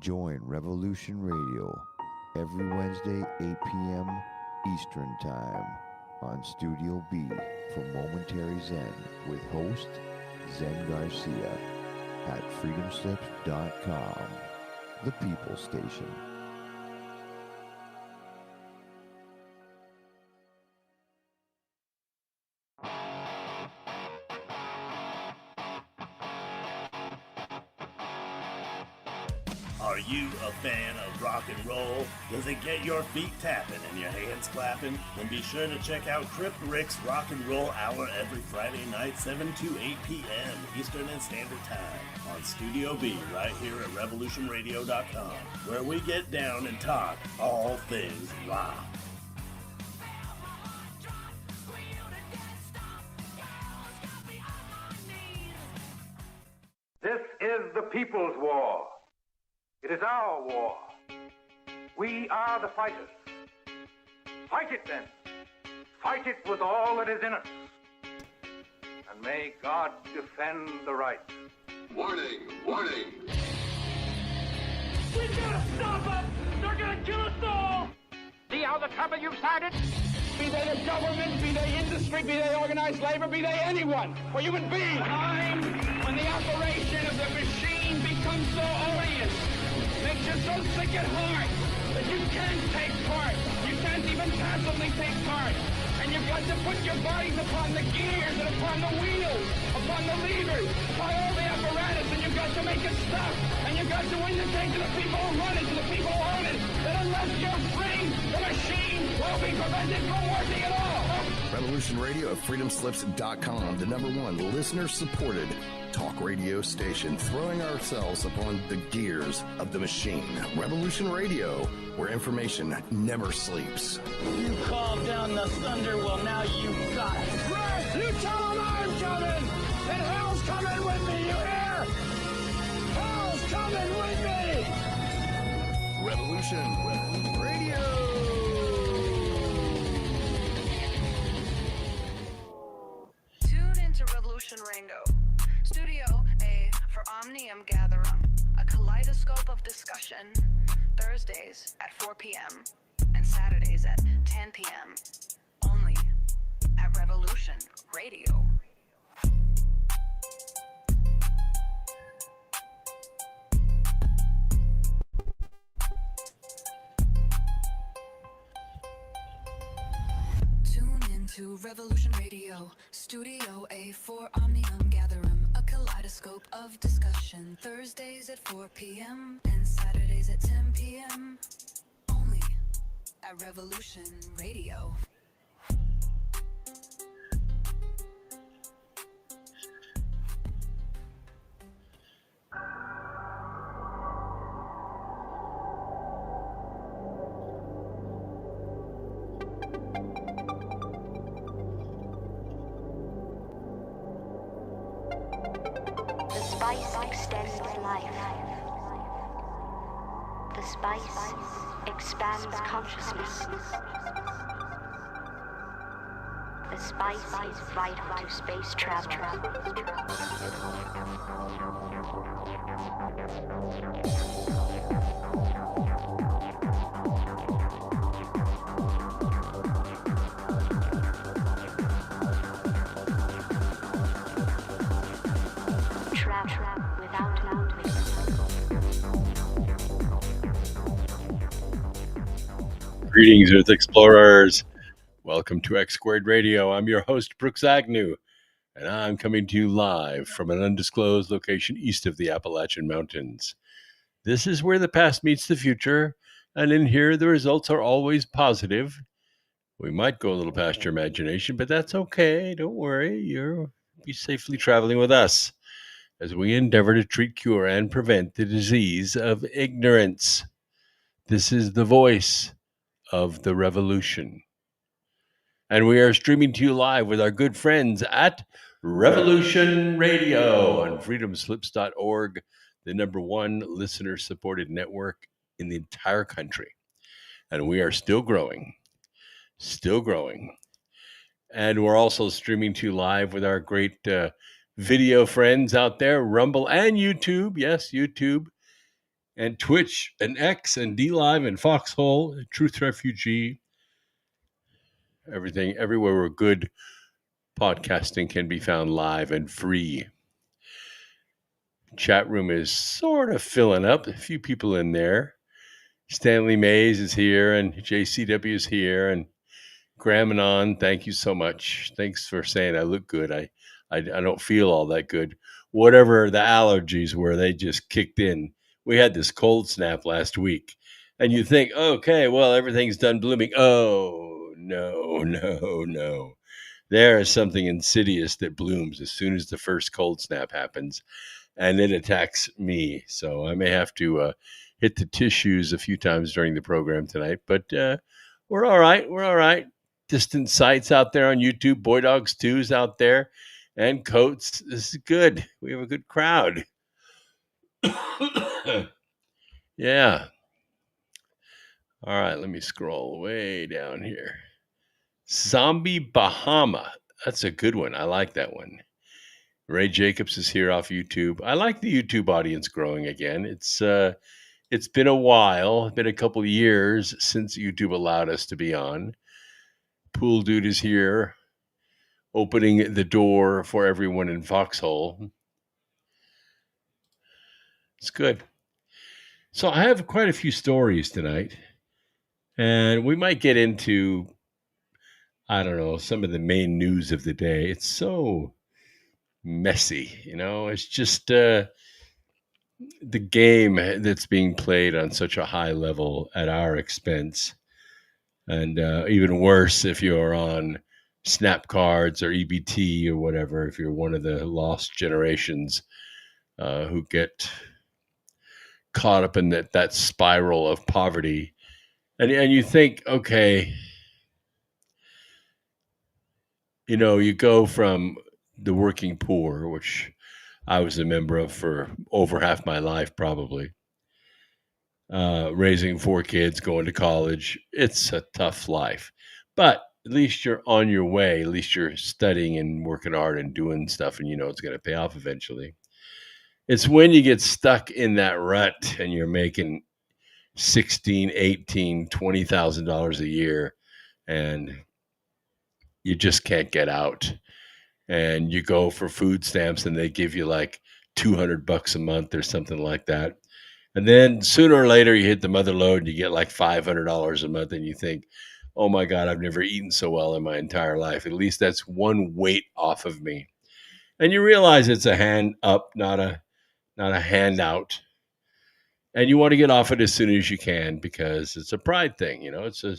Join Revolution Radio every Wednesday, 8 p.m. Eastern Time on Studio B for Momentary Zen with host Zen Garcia at freedomslips.com, the People Station. Are you a fan of rock and roll? Does it get your feet tapping and your hands clapping? Then be sure to check out Crypt Rick's Rock and Roll Hour every Friday night, 7 to 8 p.m. Eastern and Standard Time on Studio B right here at RevolutionRadio.com, where we get down and talk all things rock. This is the People's War. It is our war. We are the fighters. Fight it then. Fight it with all that is in us. And may God defend the right. Warning! Warning! We gotta stop them! They're gonna kill us all! See how the trouble you've started? Be they the government, be they industry, be they organized labor, be they anyone, or human beings. Time when the operation of the machine becomes so odious, makes you so sick at heart that you can't take part. You can't even passively take part. And you've got to put your bodies upon the gears and upon the wheels, upon the levers, upon all the apparatus, and you've got to make it stop. And you've got to indicate to the people who run it, to the people who own it, that unless you're free, the machine will be prevented from working at all. Revolution Radio at freedomslips.com, the #1 listener-supported talk radio station, throwing ourselves upon the gears of the machine. Revolution Radio, where information never sleeps. You called down the thunder, well now you got it. Right, you tell them I'm coming, and hell's coming with me, you hear? Hell's coming with me! Revolution Radio. Tune into Revolution Rango. Studio A for Omnium Gatherum, a kaleidoscope of discussion, Thursdays at 4 p.m. and Saturdays at 10 p.m. only at Revolution Radio. Tune into Revolution Radio, Studio A for Omnium Gatherum, a kaleidoscope of discussion, Thursdays at 4 p.m. and Saturdays at 10 p.m. only at Revolution Radio. The spice extends life. The spice expands consciousness. The spice is vital to space travel. Greetings, Earth Explorers. Welcome to X Squared Radio. I'm your host, Brooks Agnew, and I'm coming to you live from an undisclosed location east of the Appalachian Mountains. This is where the past meets the future, and in here the results are always positive. We might go a little past your imagination, but that's okay. Don't worry. You'll be safely traveling with us as we endeavor to treat, cure, and prevent the disease of ignorance. This is the voice of the revolution. And we are streaming to you live with our good friends at Revolution Radio on freedomslips.org, the #1 listener-supported network in the entire country. And we are still growing. And we're also streaming to you live with our great video friends out there, Rumble and YouTube. Yes, YouTube. and Twitch and X and D Live and Foxhole, Truth Refugee, everything, everywhere where good podcasting can be found live and free. Chat room is sort of filling up. A few people in there. Stanley Mays is here, and JCW is here, and Graham and on. Thank you so much. Thanks for saying I look good. I don't feel all that good. Whatever the allergies were, they just kicked in. We had this cold snap last week, and you think, okay, well, everything's done blooming. Oh, no. There is something insidious that blooms as soon as the first cold snap happens, and it attacks me. So I may have to hit the tissues a few times during the program tonight, but we're all right. We're all right. Distant sights out there on YouTube, Boy Dogs 2's out there, and Coates. This is good. We have a good crowd. Yeah. All right, let me scroll way down here. Zombie Bahama. That's a good one. I like that one. Ray Jacobs is here off YouTube. I like the YouTube audience growing again. It's been a while, been a couple of years since YouTube allowed us to be on. Pool Dude is here, opening the door for everyone in Foxhole. It's good. So I have quite a few stories tonight, and we might get into, I don't know, some of the main news of the day. It's so messy, it's just the game that's being played on such a high level at our expense. And even worse if you're on snap cards or EBT or whatever, if you're one of the lost generations who get caught up in that spiral of poverty. And you think, okay, you go from the working poor, which I was a member of for over half my life, probably, raising 4 kids, going to college. It's a tough life, but at least you're on your way. At least you're studying and working hard and doing stuff, and it's going to pay off eventually. It's when you get stuck in that rut and you're making $16,000, $18,000, $20,000 a year, and you just can't get out. And you go for food stamps, and they give you like $200 a month or something like that. And then sooner or later, you hit the mother lode and you get like $500 a month, and you think, oh my God, I've never eaten so well in my entire life. At least that's one weight off of me. And you realize it's a hand up, not a handout. And you want to get off it as soon as you can because it's a pride thing. It's a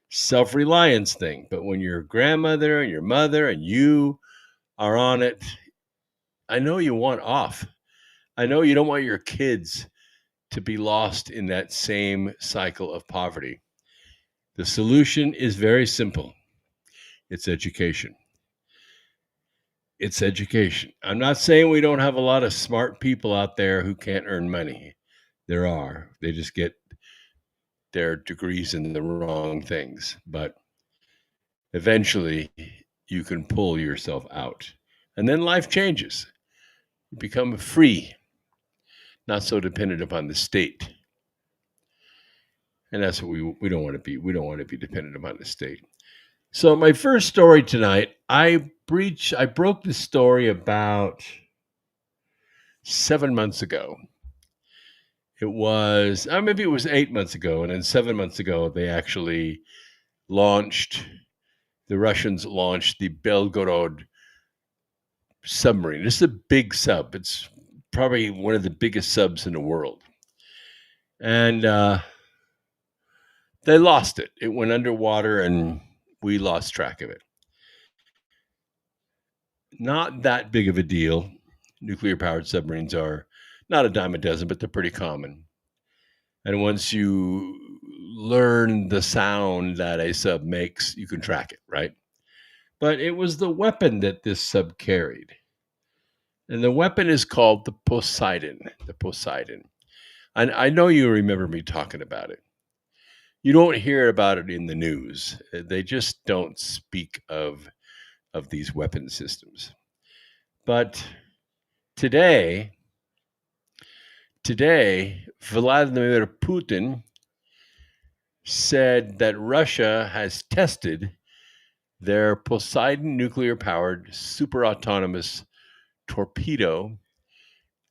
self-reliance thing. But when your grandmother and your mother and you are on it, I know you want off. I know you don't want your kids to be lost in that same cycle of poverty. The solution is very simple. It's education. It's education. I'm not saying we don't have a lot of smart people out there who can't earn money. There are. They just get their degrees in the wrong things. But eventually, you can pull yourself out. And then life changes. You become free, not so dependent upon the state. And that's what we don't want to be. We don't want to be dependent upon the state. So my first story tonight, I broke the story about 7 months ago. It was, maybe it was 8 months ago. And then 7 months ago, the Russians launched the Belgorod submarine. This is a big sub. It's probably one of the biggest subs in the world. And they lost it. It went underwater and we lost track of it. Not that big of a deal. Nuclear-powered submarines are not a dime a dozen, but they're pretty common. And once you learn the sound that a sub makes, you can track it, right? But it was the weapon that this sub carried. And the weapon is called the Poseidon. The Poseidon. And I know you remember me talking about it. You don't hear about it in the news. They just don't speak of these weapon systems. But today, Today, Vladimir Putin said that Russia has tested their Poseidon nuclear-powered super autonomous torpedo,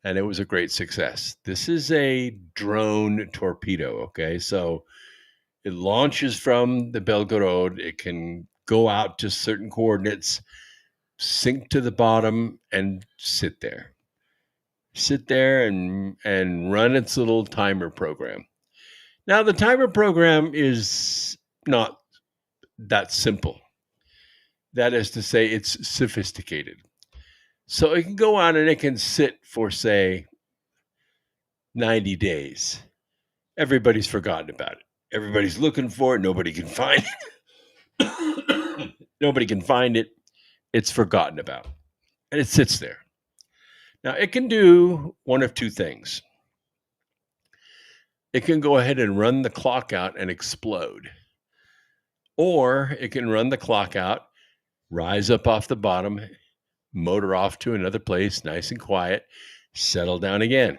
and it was a great success. This is a drone torpedo, okay? So it launches from the Belgorod. It can go out to certain coordinates, sink to the bottom, and sit there. Sit there and run its little timer program. Now, the timer program is not that simple. That is to say, it's sophisticated. So it can go on and it can sit for, say, 90 days. Everybody's forgotten about it. Everybody's looking for it. Nobody can find it. Nobody can find it. It's forgotten about. And it sits there. Now, it can do one of two things. It can go ahead and run the clock out and explode. Or it can run the clock out, rise up off the bottom, motor off to another place, nice and quiet, settle down again.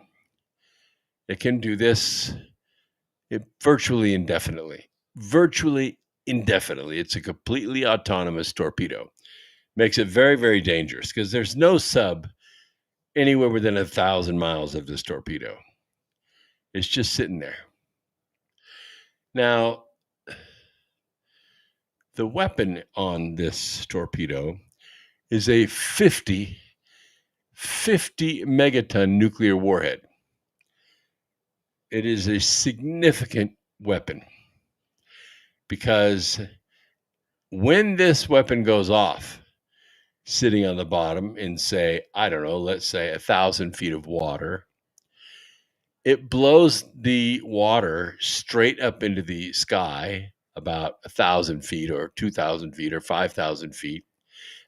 It can do this virtually indefinitely. Virtually indefinitely. It's a completely autonomous torpedo. Makes it very, very dangerous because there's no sub anywhere within 1,000 miles of this torpedo. It's just sitting there. Now, the weapon on this torpedo is a 50 megaton nuclear warhead. It is a significant weapon because when this weapon goes off, sitting on the bottom in, say, I don't know, let's say 1,000 feet of water, it blows the water straight up into the sky about 1,000 feet or 2,000 feet or 5,000 feet,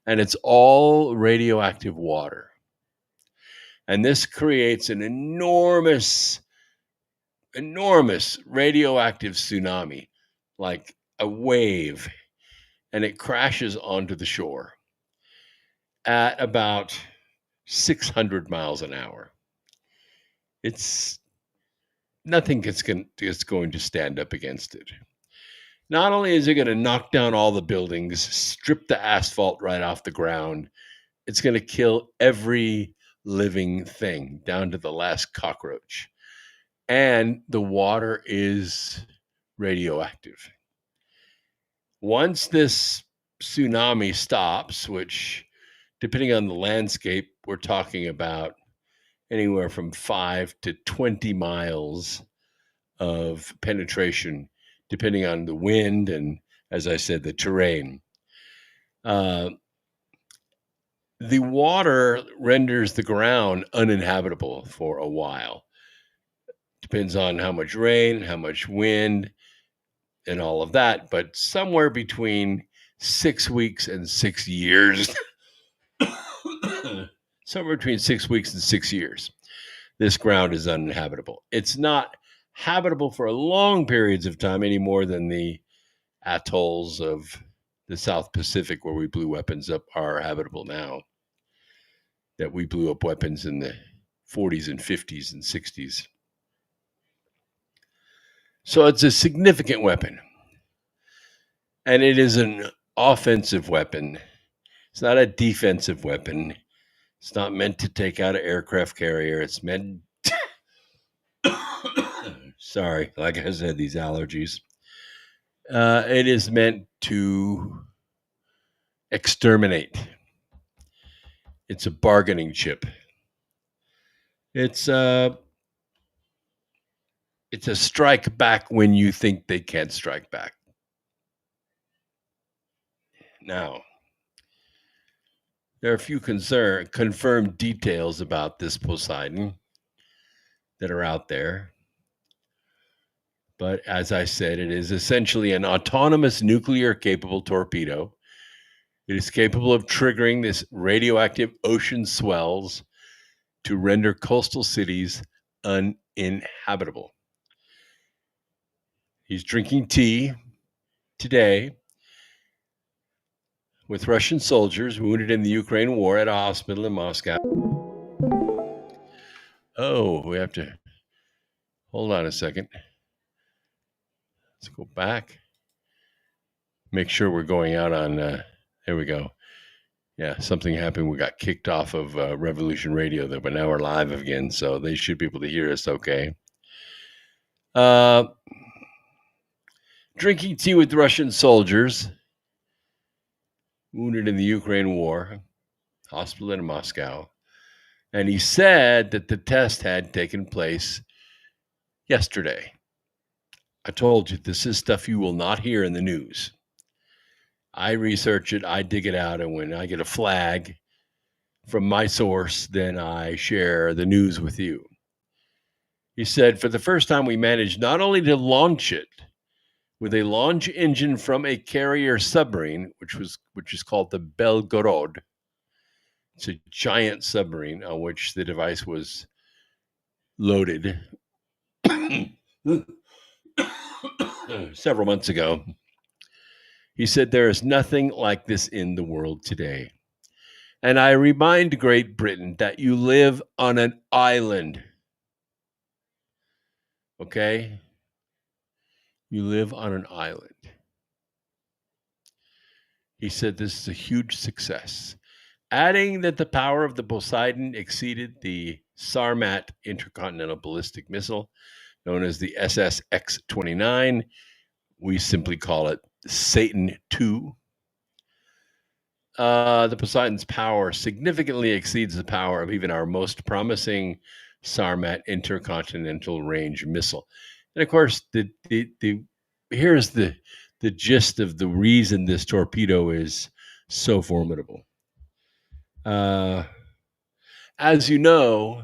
and it's all radioactive water. And this creates an enormous radioactive tsunami, like a wave, and it crashes onto the shore at about 600 miles an hour. It's nothing that's going to stand up against it. Not only is it going to knock down all the buildings, strip the asphalt right off the ground, it's going to kill every living thing down to the last cockroach. And the water is radioactive. Once this tsunami stops, which, depending on the landscape, we're talking about anywhere from 5 to 20 miles of penetration, depending on the wind and, as I said, the terrain. The water renders the ground uninhabitable for a while. Depends on how much rain, how much wind, and all of that. But somewhere between 6 weeks and 6 years, somewhere between 6 weeks and 6 years, this ground is uninhabitable. It's not habitable for long periods of time any more than the atolls of the South Pacific where we blew weapons up are habitable now. That we blew up weapons in the 40s and 50s and 60s. So it's a significant weapon. And it is an offensive weapon. It's not a defensive weapon. It's not meant to take out an aircraft carrier. It's meant... Sorry, like I said, these allergies. It is meant to exterminate. It's a bargaining chip. It's a strike back when you think they can't strike back. Now, there are a few confirmed details about this Poseidon that are out there. But as I said, it is essentially an autonomous nuclear-capable torpedo. It is capable of triggering this radioactive ocean swells to render coastal cities uninhabitable. He's drinking tea today with Russian soldiers wounded in the Ukraine war at a hospital in Moscow. Oh, we have to Hold on a second. Let's go back. Make sure we're going out on, there we go. Yeah, something happened. We got kicked off of Revolution Radio, there, but now we're live again, so they should be able to hear us okay. Drinking tea with Russian soldiers wounded in the Ukraine war, hospital in Moscow. And he said that the test had taken place yesterday. I told you, this is stuff you will not hear in the news. I research it, I dig it out, and when I get a flag from my source, then I share the news with you. He said, for the first time, we managed not only to launch it with a launch engine from a carrier submarine, which is called the Belgorod. It's a giant submarine on which the device was loaded several months ago. He said, there is nothing like this in the world today. And I remind Great Britain that you live on an island. Okay? You live on an island. He said this is a huge success, adding that the power of the Poseidon exceeded the Sarmat intercontinental ballistic missile, known as the SSX-29. We simply call it Satan II. The Poseidon's power significantly exceeds the power of even our most promising Sarmat intercontinental range missile. And of course, here's the gist of the reason this torpedo is so formidable. As you know,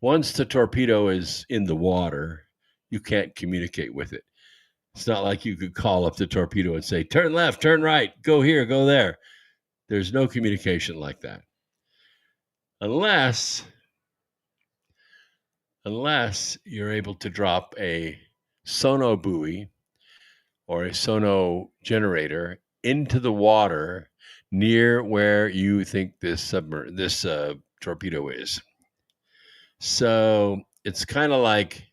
once the torpedo is in the water, you can't communicate with it. It's not like you could call up the torpedo and say, turn left, turn right, go here, go there. There's no communication like that. Unless you're able to drop a sono buoy or a sono generator into the water near where you think this torpedo is. So it's kind of like,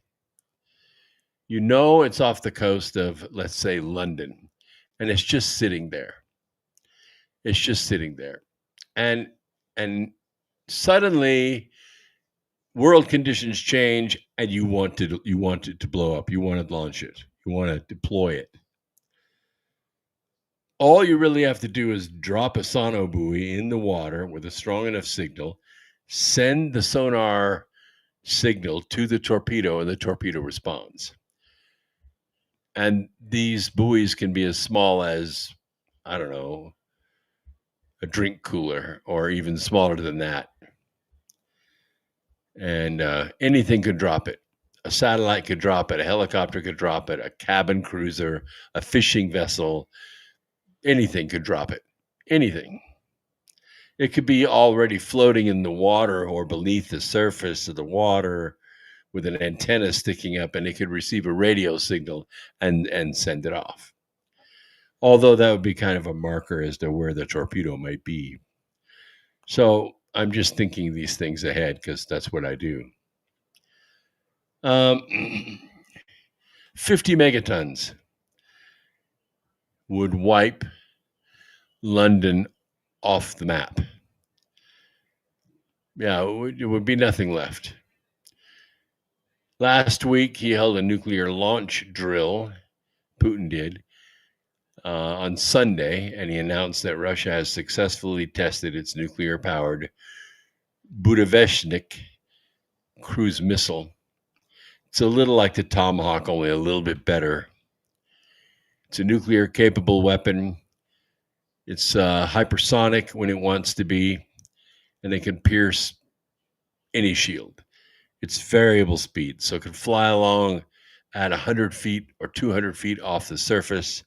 it's off the coast of, let's say, London, and it's just sitting there. It's just sitting there. And suddenly world conditions change and you want it to blow up. You want to launch it. You want to deploy it. All you really have to do is drop a sono buoy in the water with a strong enough signal, send the sonar signal to the torpedo, and the torpedo responds. And these buoys can be as small as, I don't know, a drink cooler, or even smaller than that. And anything could drop it. A satellite could drop it. A helicopter could drop it. A cabin cruiser, a fishing vessel, anything could drop it. Anything. It could be already floating in the water or beneath the surface of the water with an antenna sticking up, and it could receive a radio signal and send it off. Although that would be kind of a marker as to where the torpedo might be. So I'm just thinking these things ahead because that's what I do. 50 megatons would wipe London off the map. Yeah, it would be nothing left. Last week, he held a nuclear launch drill, Putin did, on Sunday, and he announced that Russia has successfully tested its nuclear-powered Budaveshnik cruise missile. It's a little like the Tomahawk, only a little bit better. It's a nuclear-capable weapon. It's hypersonic when it wants to be, and it can pierce any shield. It's variable speed, so it can fly along at 100 feet or 200 feet off the surface.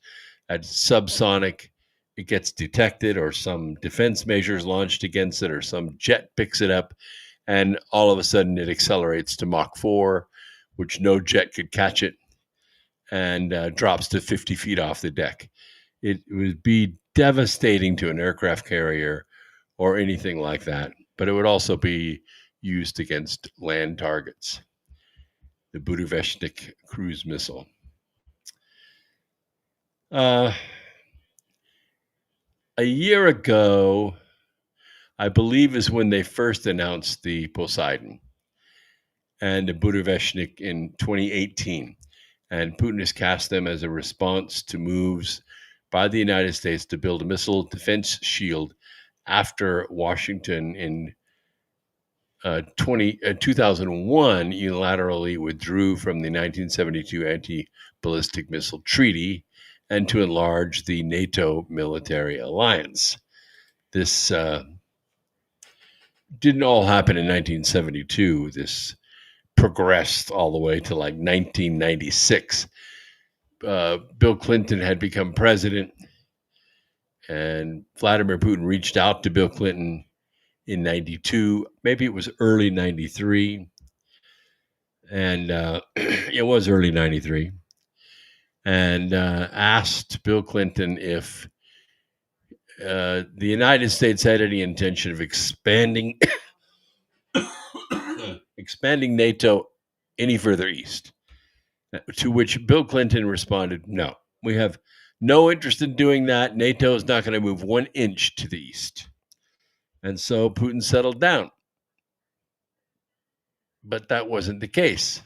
At subsonic, it gets detected, or some defense measures launched against it, or some jet picks it up, and all of a sudden it accelerates to Mach 4, which no jet could catch it, and drops to 50 feet off the deck. It would be devastating to an aircraft carrier or anything like that, but it would also be used against land targets. the Budapest cruise missile. A year ago, I believe, is when they first announced the Poseidon and the Budapest in 2018. And Putin has cast them as a response to moves by the United States to build a missile defense shield after Washington in 2001 unilaterally withdrew from the 1972 anti-ballistic missile treaty and to enlarge the NATO military alliance. This didn't all happen in 1972. This progressed all the way to like 1996. Bill Clinton had become president, and Vladimir Putin reached out to Bill Clinton in 92. Maybe it was early 93. And it was early 93. And asked Bill Clinton if the United States had any intention of expanding NATO any further east. To which Bill Clinton responded, no, we have no interest in doing that. NATO is not going to move 1 inch to the east. And so Putin settled down. But that wasn't the case.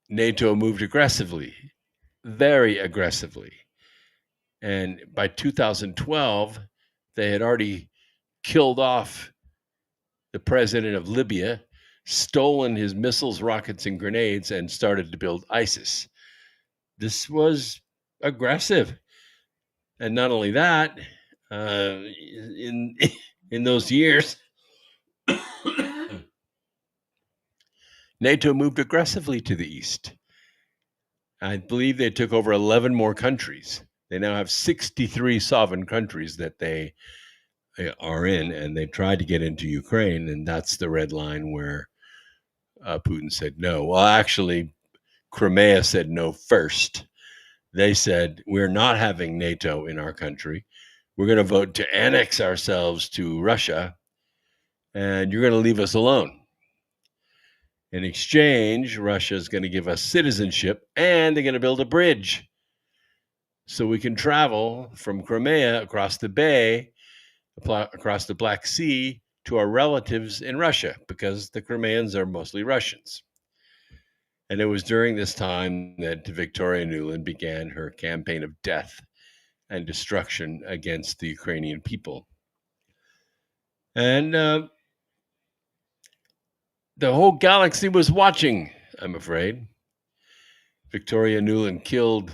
NATO moved aggressively, very aggressively. And by 2012, they had already killed off the president of Libya, stolen his missiles, rockets, and grenades, and started to build ISIS. This was aggressive. And not only that, in those years, NATO moved aggressively to the east. I believe they took over 11 more countries. They now have 63 sovereign countries that they are in, and they tried to get into Ukraine, and that's the red line where Putin said no. Well, actually, Crimea said no first. They said, we're not having NATO in our country. We're going to vote to annex ourselves to Russia, and you're going to leave us alone. In exchange, Russia is going to give us citizenship, and they're going to build a bridge so we can travel from Crimea across the bay, across the Black Sea, to our relatives in Russia, because the Crimeans are mostly Russians. And it was during this time that Victoria Nuland began her campaign of death and destruction against the Ukrainian people. And the whole galaxy was watching, I'm afraid. Victoria Nuland killed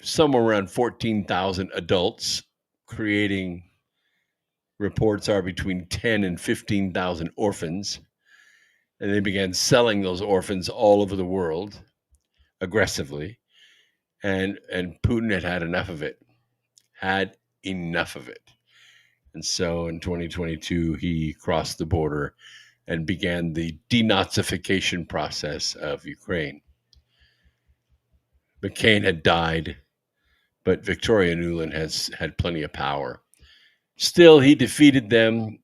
somewhere around 14,000 adults, creating reports are between 10 and 15,000 orphans. And they began selling those orphans all over the world aggressively. And Putin had enough of it. And so in 2022, he crossed the border and began the denazification process of Ukraine. McCain had died, but Victoria Nuland has had plenty of power. Still, he defeated them,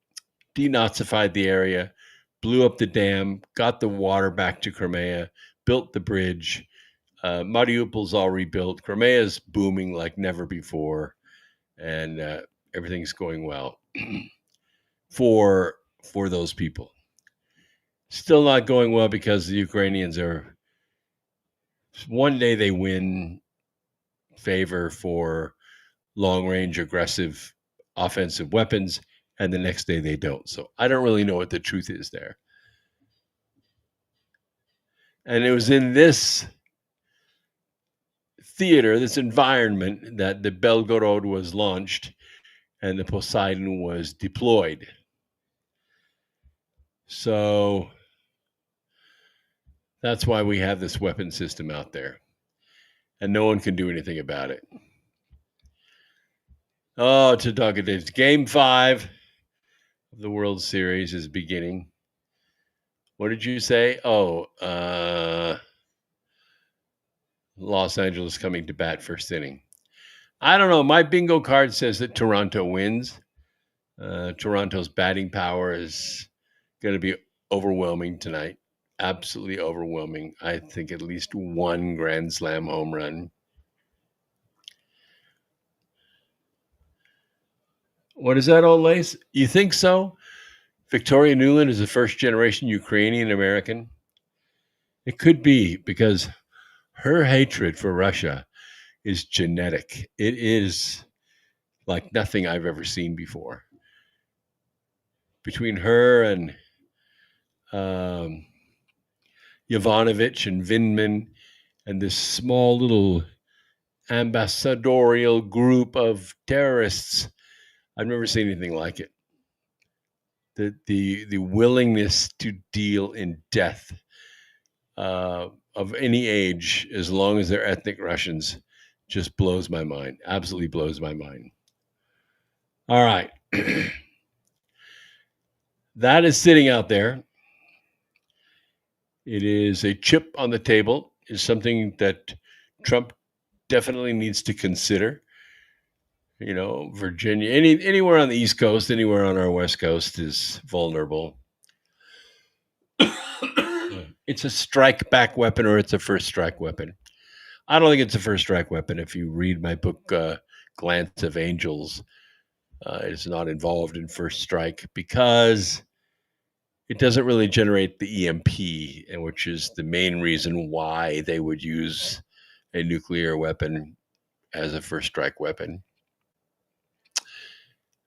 denazified the area, blew up the dam, got the water back to Crimea, built the bridge. Mariupol's all rebuilt. Crimea's booming like never before, and everything's going well for those people. Still not going well because the Ukrainians are, one day they win favor for long-range aggressive offensive weapons, and the next day they don't. So I don't really know what the truth is there. And it was in this theater, this environment, that the Belgorod was launched and the Poseidon was deployed. So that's why we have this weapon system out there. And no one can do anything about it. Oh, to talk it is. Game 5 of the World Series is beginning. What did you say? Oh, Los Angeles coming to bat first inning. I don't know. My bingo card says that Toronto wins. Toronto's batting power is going to be overwhelming tonight. absolutely overwhelming. I think at least one Grand Slam home run. What is that, old lace? You think so? Victoria Nuland is a first generation Ukrainian American. It could be because her hatred for Russia is genetic. It is like nothing I've ever seen before. Between her and Yovanovitch and Vindman and this small little ambassadorial group of terrorists, I've never seen anything like it. The willingness to deal in death of any age, as long as they're ethnic Russians, just blows my mind. Absolutely blows my mind. All right. That is sitting out there. It is a chip on the table. Is something that Trump definitely needs to consider. You know, Virginia, anywhere on the East Coast, anywhere on our West Coast is vulnerable. It's a strike back weapon or it's a first strike weapon. I don't think it's a first strike weapon. If you read my book, Glance of Angels, it's not involved in first strike because it doesn't really generate the EMP, and which is the main reason why they would use a nuclear weapon as a first strike weapon.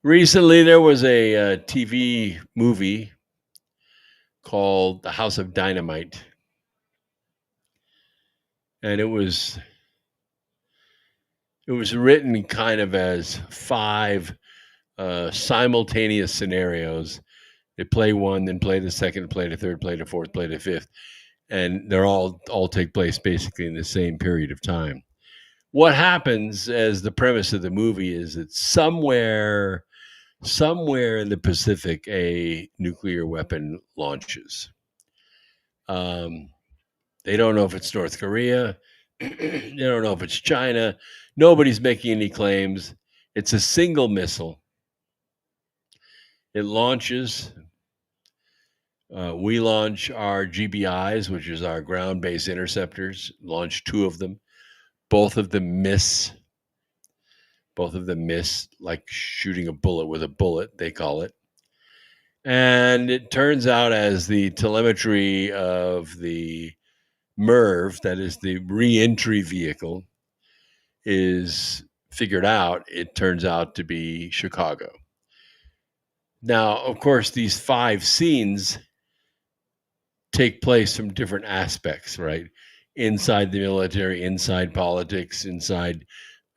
Recently, there was a TV movie called The House of Dynamite, and it was written kind of as 5 simultaneous scenarios. They play one, then play the second, play the third, play the fourth, play the fifth, and they're all take place basically in the same period of time. What happens as the premise of the movie is that somewhere in the Pacific, a nuclear weapon launches. They don't know if it's North Korea. They don't know if it's China. Nobody's making any claims. It's a single missile. It launches. We launch our GBIs, which is our ground-based interceptors, launch 2 of them. Both of them miss. Like shooting a bullet with a bullet, they call it. And it turns out, as the telemetry of the MIRV, that is the re-entry vehicle, is figured out, it turns out to be Chicago. Now, of course, these 5 scenes take place from different aspects, right? Inside the military, inside politics, inside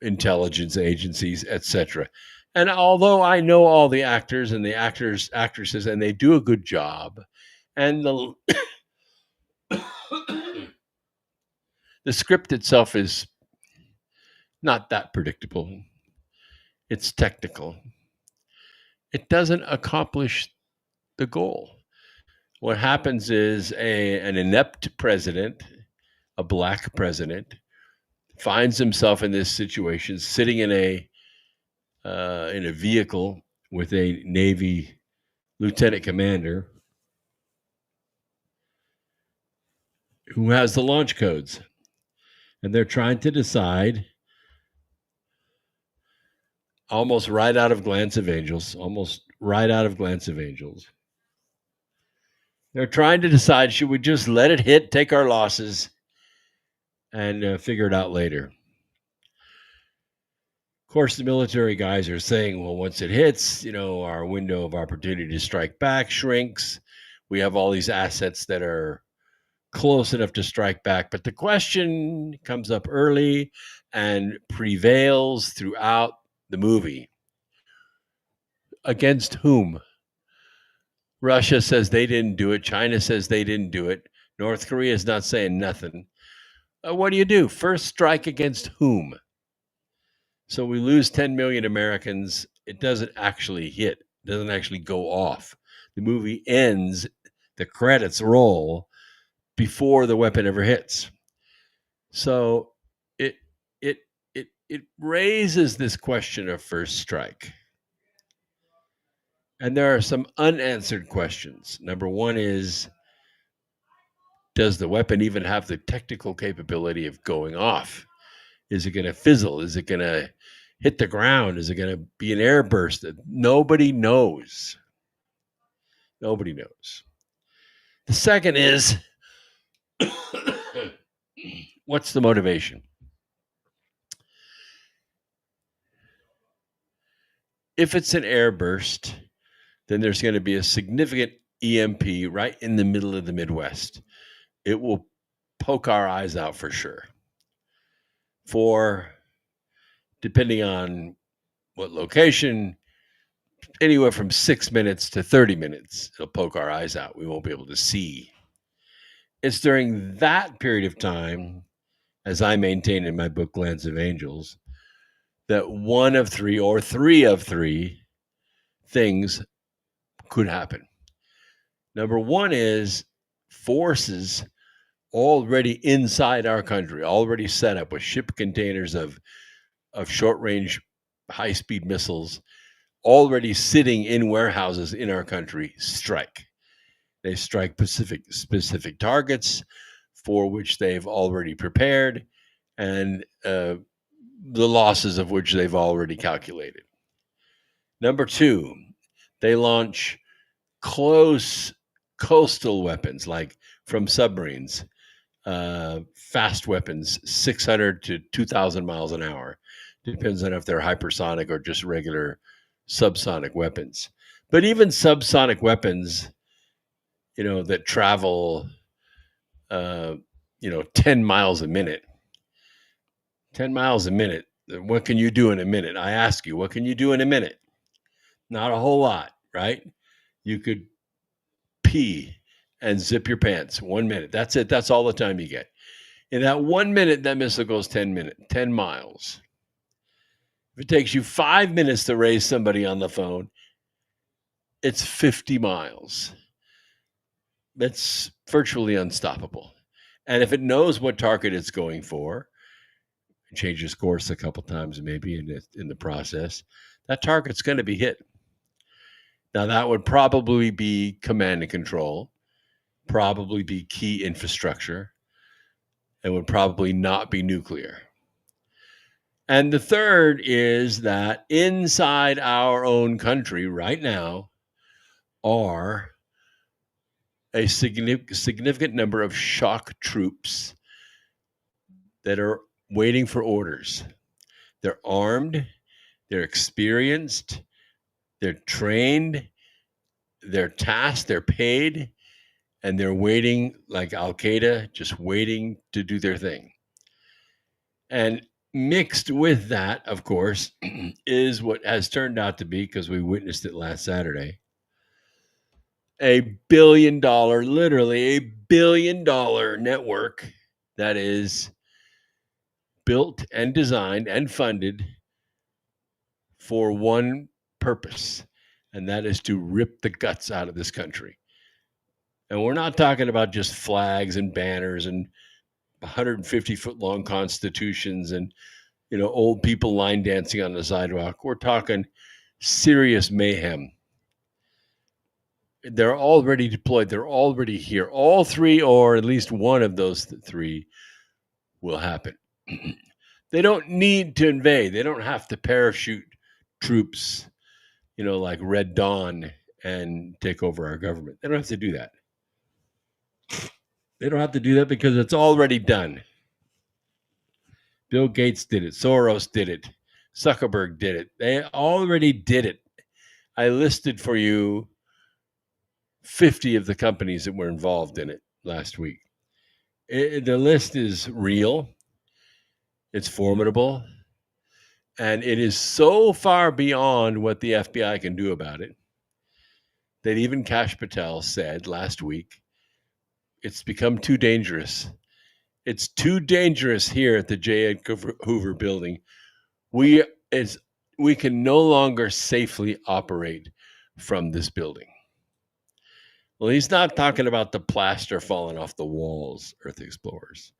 intelligence agencies, etc. And although I know all the actors and the actresses, and they do a good job, and the script itself is not that predictable. It's technical. It doesn't accomplish the goal. What happens is an inept president, a black president, finds himself in this situation, sitting in a vehicle with a Navy lieutenant commander who has the launch codes, and they're trying to decide, almost right out of Glance of Angels. They're trying to decide, should we just let it hit, take our losses, and figure it out later? Of course, the military guys are saying, well, once it hits, our window of opportunity to strike back shrinks. We have all these assets that are close enough to strike back. But the question comes up early and prevails throughout the movie. Against whom? Russia says they didn't do it. China says they didn't do it. North Korea is not saying nothing. What do you do? First strike against whom? So we lose 10 million Americans. It doesn't actually hit. It doesn't actually go off. The movie ends, the credits roll before the weapon ever hits. So it raises this question of first strike. And there are some unanswered questions. Number one is, Does the weapon even have the technical capability of going off? Is it going to fizzle? Is it going to hit the ground? Is it going to be an airburst? Nobody knows. Nobody knows. The second is, what's the motivation? If it's an airburst, then there's going to be a significant EMP right in the middle of the Midwest. It will poke our eyes out for sure. For, depending on what location, anywhere from 6 minutes to 30 minutes, it'll poke our eyes out. We won't be able to see. It's during that period of time, as I maintain in my book, Lands of Angels, that one of three or three of three things could happen. Number one is forces already inside our country, already set up with ship containers of short-range, high-speed missiles, already sitting in warehouses in our country, strike. They strike specific targets for which they've already prepared, and the losses of which they've already calculated. Number two, they launch close coastal weapons, like from submarines, fast weapons, 600 to 2,000 miles an hour. Depends on if they're hypersonic or just regular subsonic weapons. But even subsonic weapons, that travel, 10 miles a minute. 10 miles a minute. What can you do in a minute? I ask you, what can you do in a minute? Not a whole lot, right? You could pee and zip your pants 1 minute. That's it. That's all the time you get. In that 1 minute, that missile goes 10 miles. If it takes you 5 minutes to raise somebody on the phone, it's 50 miles. That's virtually unstoppable. And if it knows what target it's going for, it changes course a couple times maybe in the process, that target's going to be hit. Now, that would probably be command and control, probably be key infrastructure, and would probably not be nuclear. And the third is that inside our own country right now are a significant number of shock troops that are waiting for orders. They're armed, they're experienced, they're trained, they're tasked, they're paid, and they're waiting like Al-Qaeda, just waiting to do their thing. And mixed with that, of course, is what has turned out to be, because we witnessed it last Saturday, literally $1 billion network that is built and designed and funded for one purpose, and that is to rip the guts out of this country. And we're not talking about just flags and banners and 150-foot long constitutions and old people line dancing on the sidewalk. We're talking serious mayhem. They're already deployed. They're already here. All three, or at least one of those three, will happen. They don't need to invade. They don't have to parachute troops, like Red Dawn, and take over our government. They don't have to do that. They don't have to do that because it's already done. Bill Gates did it. Soros did it. Zuckerberg did it. They already did it. I listed for you 50 of the companies that were involved in it last week. The list is real. It's formidable. And it is so far beyond what the FBI can do about it that even Kash Patel said last week, it's become too dangerous. It's too dangerous here at the J. Edgar Hoover building. We can no longer safely operate from this building. Well, he's not talking about the plaster falling off the walls, Earth Explorers.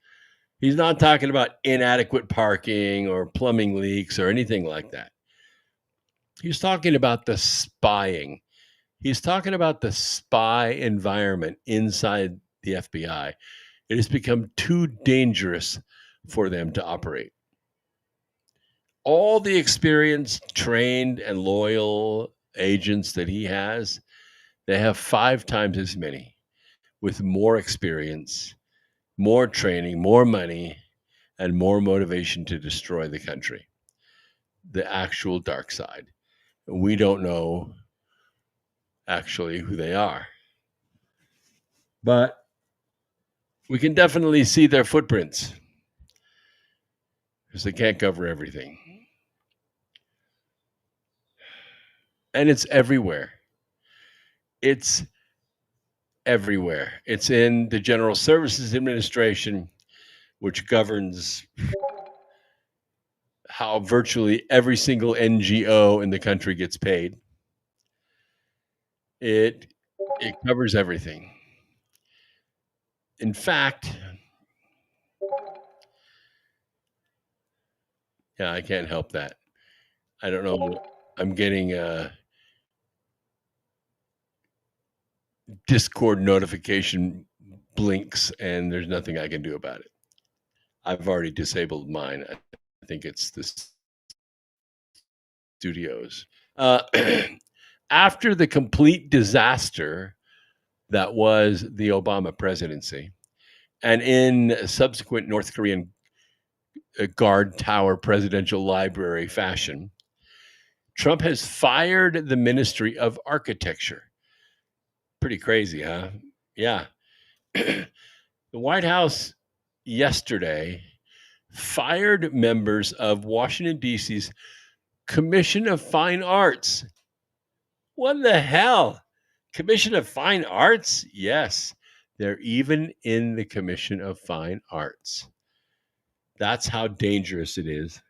He's not talking about inadequate parking or plumbing leaks or anything like that. He's talking about the spying. He's talking about the spy environment inside the FBI It has become too dangerous for them to operate. All the experienced, trained, and loyal agents that he has, they have 5 times as many with more experience, more training, more money, and more motivation to destroy the country. The actual dark side. We don't know actually who they are. But we can definitely see their footprints because they can't cover everything. And it's everywhere. It's everywhere. It's in the General Services Administration, which governs how virtually every single NGO in the country gets paid. It covers everything. In fact, yeah, I can't help that. I don't know. I'm getting Discord notification blinks, and there's nothing I can do about it. I've already disabled mine. I think it's the studios. After the complete disaster that was the Obama presidency, and in subsequent North Korean guard tower presidential library fashion, Trump has fired the Ministry of Architecture. Pretty crazy, huh? Yeah. The White House yesterday fired members of Washington, D.C.'s Commission of Fine Arts. What the hell? Commission of Fine Arts? Yes, they're even in the Commission of Fine Arts. That's how dangerous it is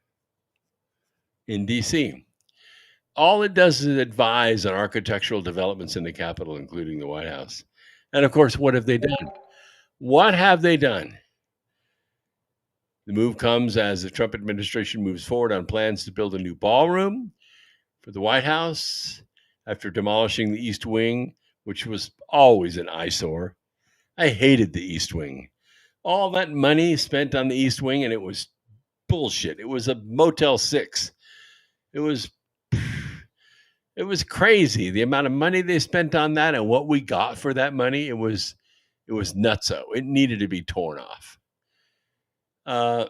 in D.C. All it does is advise on architectural developments in the Capitol, including the White House. And of course, what have they done? What have they done? The move comes as the Trump administration moves forward on plans to build a new ballroom for the White House after demolishing the East Wing, which was always an eyesore. I hated the East Wing. All that money spent on the East Wing, and it was bullshit. It was a Motel 6. It was crazy. The amount of money they spent on that and what we got for that money, it was nutso. It needed to be torn off. And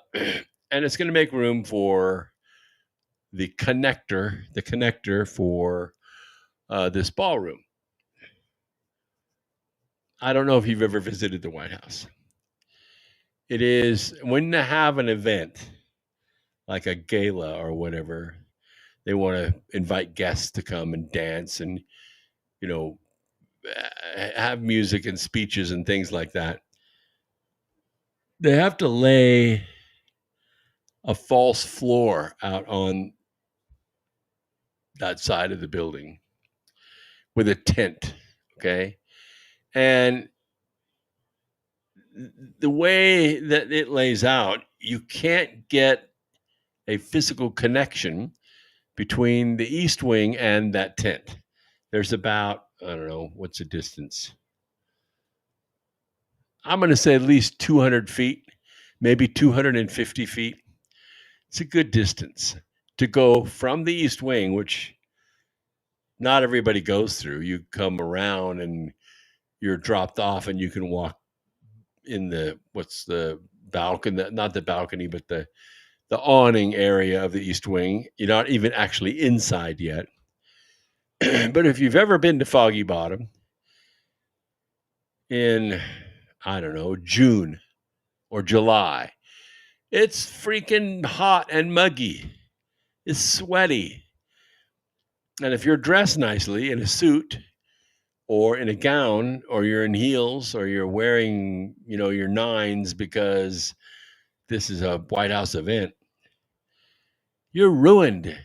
it's going to make room for the connector for this ballroom. I don't know if you've ever visited the White House. It is when they have an event like a gala or whatever, they want to invite guests to come and dance and, have music and speeches and things like that. They have to lay a false floor out on that side of the building with a tent, okay? And the way that it lays out, you can't get a physical connection between the East Wing and that tent. There's about, I don't know, what's the distance? I'm going to say at least 200 feet, maybe 250 feet. It's a good distance to go from the East Wing, which not everybody goes through. You come around and you're dropped off and you can walk in the balcony, not the balcony, but the awning area of the East Wing. You're not even actually inside yet. But if you've ever been to Foggy Bottom in, I don't know, June or July, it's freaking hot and muggy. It's sweaty. And if you're dressed nicely in a suit or in a gown, or you're in heels, or you're wearing, your nines because this is a White House event, you're ruined.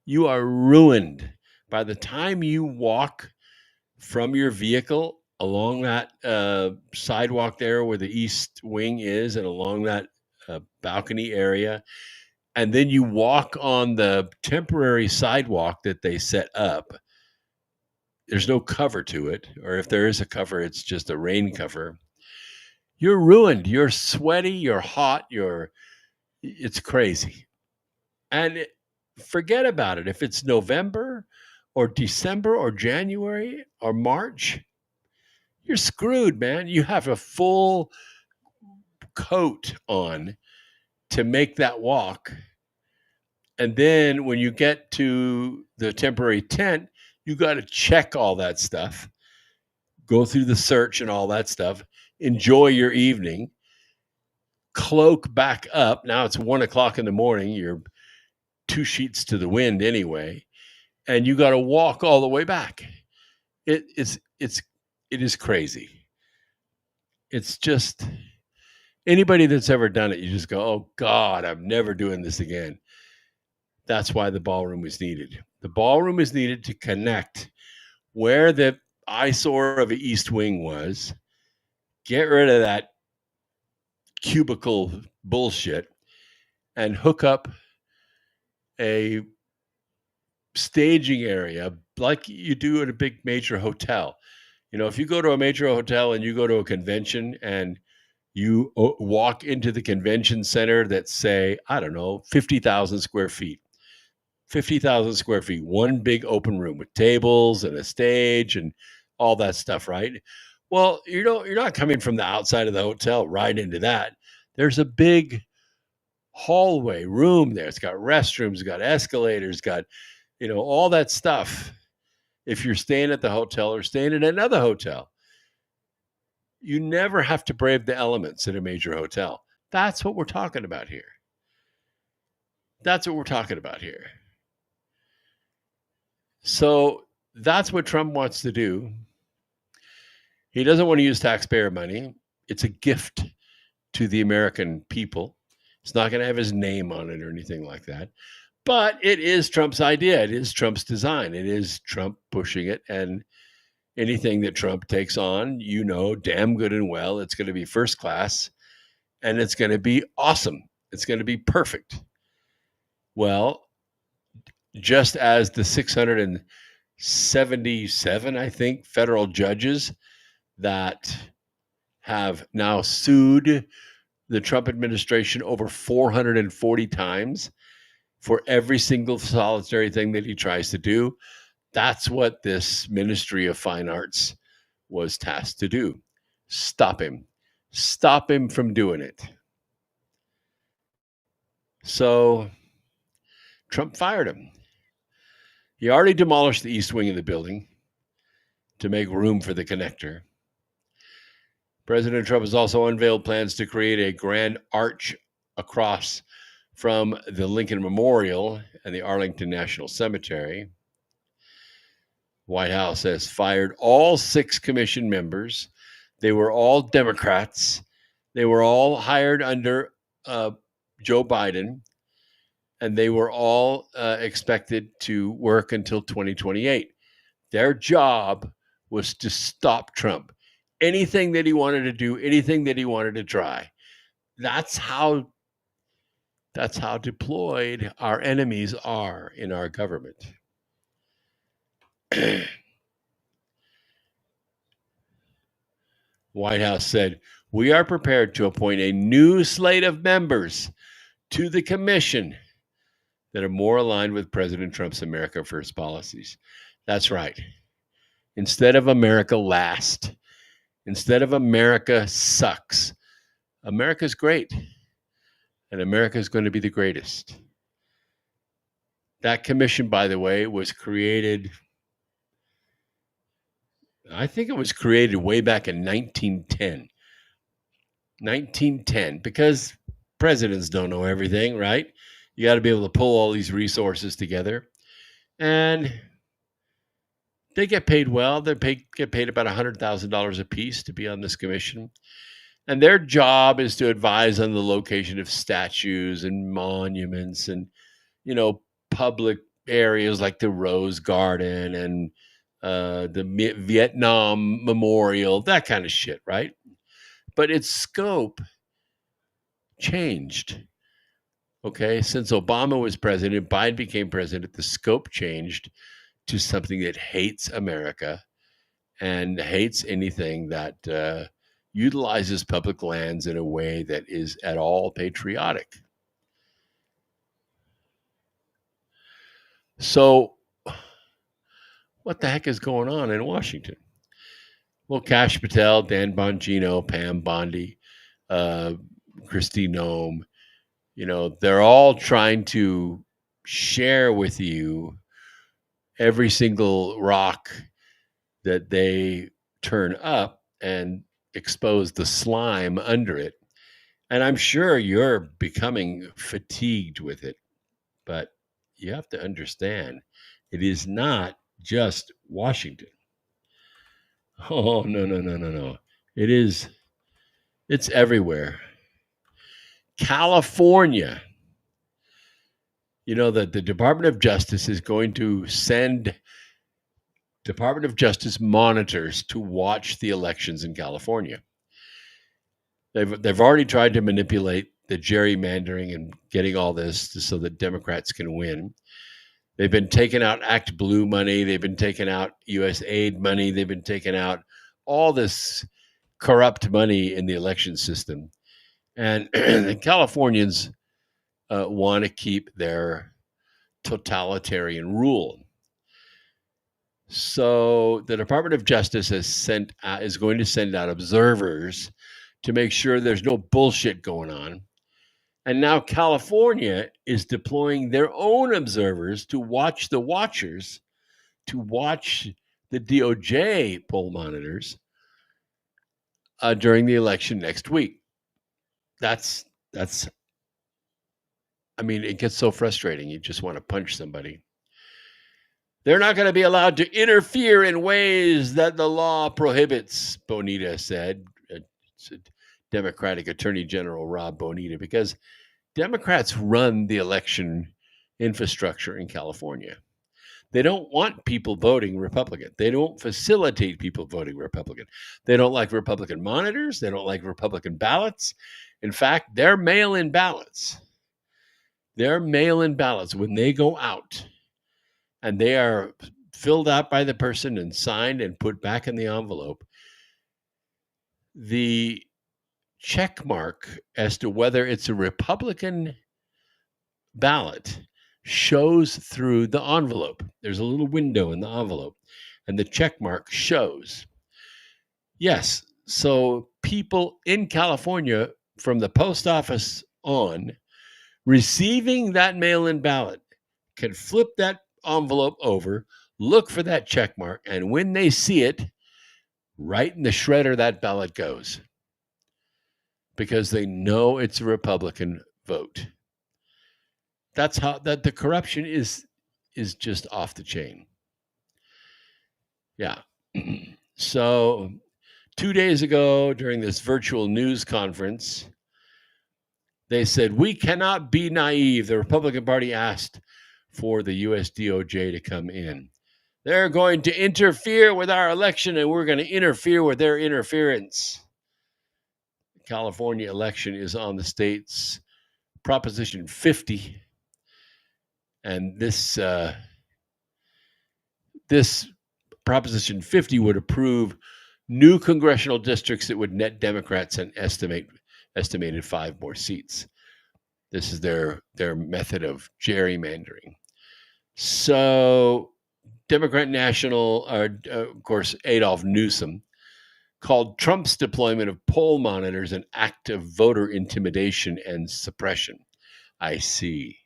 You are ruined. By the time you walk from your vehicle along that sidewalk there where the East Wing is and along that balcony area, and then you walk on the temporary sidewalk that they set up, there's no cover to it, or if there is a cover, it's just a rain cover. you're ruined. You're sweaty, you're hot, it's crazy. And forget about it. If it's November or December or January or March, you're screwed, man. You have a full coat on to make that walk. And then when you get to the temporary tent, you got to check all that stuff, go through the search and all that stuff, enjoy your evening, cloak back up. Now it's 1:00 in the morning. You're 2 sheets to the wind anyway, and you got to walk all the way back. It is crazy. It's just, anybody that's ever done it, you just go, oh God, I'm never doing this again. That's why the ballroom is needed. The ballroom is needed to connect where the eyesore of the East Wing was, get rid of that cubicle bullshit, and hook up a staging area like you do at a big major hotel. You know, if you go to a major hotel and you go to a convention and you walk into the convention center that's, say, I don't know, 50,000 square feet. 50,000 square feet, one big open room with tables and a stage and all that stuff, right? Well, you're not coming from the outside of the hotel right into that. There's a big hallway room there. It's got restrooms, it's got escalators, got, all that stuff. If you're staying at the hotel or staying at another hotel, you never have to brave the elements at a major hotel. That's what we're talking about here. So that's what Trump wants to do. He doesn't want to use taxpayer money. It's a gift to the American people. It's not going to have his name on it or anything like that. But it is Trump's idea. It is Trump's design. It is Trump pushing it. And anything that Trump takes on, damn good and well, it's going to be first class and it's going to be awesome. It's going to be perfect. Well, just as the 677, I think, federal judges that have now sued the Trump administration over 440 times for every single solitary thing that he tries to do, that's what this Ministry of Fine Arts was tasked to do. Stop him from doing it. So Trump fired him. He already demolished the east wing of the building to make room for the connector. President Trump has also unveiled plans to create a grand arch across from the Lincoln Memorial and the Arlington National Cemetery. White House has fired all 6 commission members. They were all Democrats. They were all hired under Joe Biden, and they were all expected to work until 2028. Their job was to stop Trump. Anything that he wanted to do, anything that he wanted to try. That's how deployed our enemies are in our government. White House said, "We are prepared to appoint a new slate of members to the commission that are more aligned with President Trump's America First policies." That's right. Instead of America last, instead of America sucks, America's great. And America is going to be the greatest. That commission, by the way, was created, I think it was created way back in 1910. 1910, because presidents don't know everything, right? You got to be able to pull all these resources together. And they get paid well. They get paid about $100,000 a piece to be on this commission. And their job is to advise on the location of statues and monuments and, public areas like the Rose Garden and the Vietnam Memorial, that kind of shit, right? But its scope changed. Okay, since Obama was president, Biden became president, the scope changed to something that hates America and hates anything that utilizes public lands in a way that is at all patriotic. So, what the heck is going on in Washington? Well, Kash Patel, Dan Bongino, Pam Bondi, Kristi Noem, they're all trying to share with you every single rock that they turn up and expose the slime under it. And I'm sure you're becoming fatigued with it, but you have to understand it is not just Washington. Oh, no. It's everywhere. California. That the Department of Justice is going to send Department of Justice monitors to watch the elections in California. They've already tried to manipulate the gerrymandering and getting all this so that Democrats can win. They've been taking out Act Blue money. They've been taking out U.S. aid money. They've been taking out all this corrupt money in the election system. And the Californians want to keep their totalitarian rule. So the Department of Justice is going to send out observers to make sure there's no bullshit going on. And now California is deploying their own observers to watch the watchers, to watch the DOJ poll monitors during the election next week. It gets so frustrating. You just want to punch somebody. They're not going to be allowed to interfere in ways that the law prohibits, Bonita said. It's Democratic Attorney General Rob Bonita, because Democrats run the election infrastructure in California. They don't want people voting Republican. They don't facilitate people voting Republican. They don't like Republican monitors. They don't like Republican ballots. In fact, they're mail-in ballots. They're mail-in ballots when they go out and they are filled out by the person and signed and put back in the envelope. The check mark as to whether it's a Republican ballot shows through the envelope. There's a little window in the envelope, and the check mark shows. Yes, so people in California from the post office on receiving that mail-in ballot can flip that envelope over, look for that check mark, and when they see it, right in the shredder that ballot goes, because they know it's a Republican vote. That's how that the corruption is just off the chain. Yeah. So 2 days ago, during this virtual news conference, they said, we cannot be naive. The Republican Party asked for the U.S. DOJ to come in. They're going to interfere with our election, and we're going to interfere with their interference. The California election is on the state's Proposition 50. And this Proposition 50 would approve new congressional districts that would net Democrats an estimated 5 more seats. This is their method of gerrymandering. So Democrat National, of course, Adolph Newsom, called Trump's deployment of poll monitors an act of voter intimidation and suppression. I see.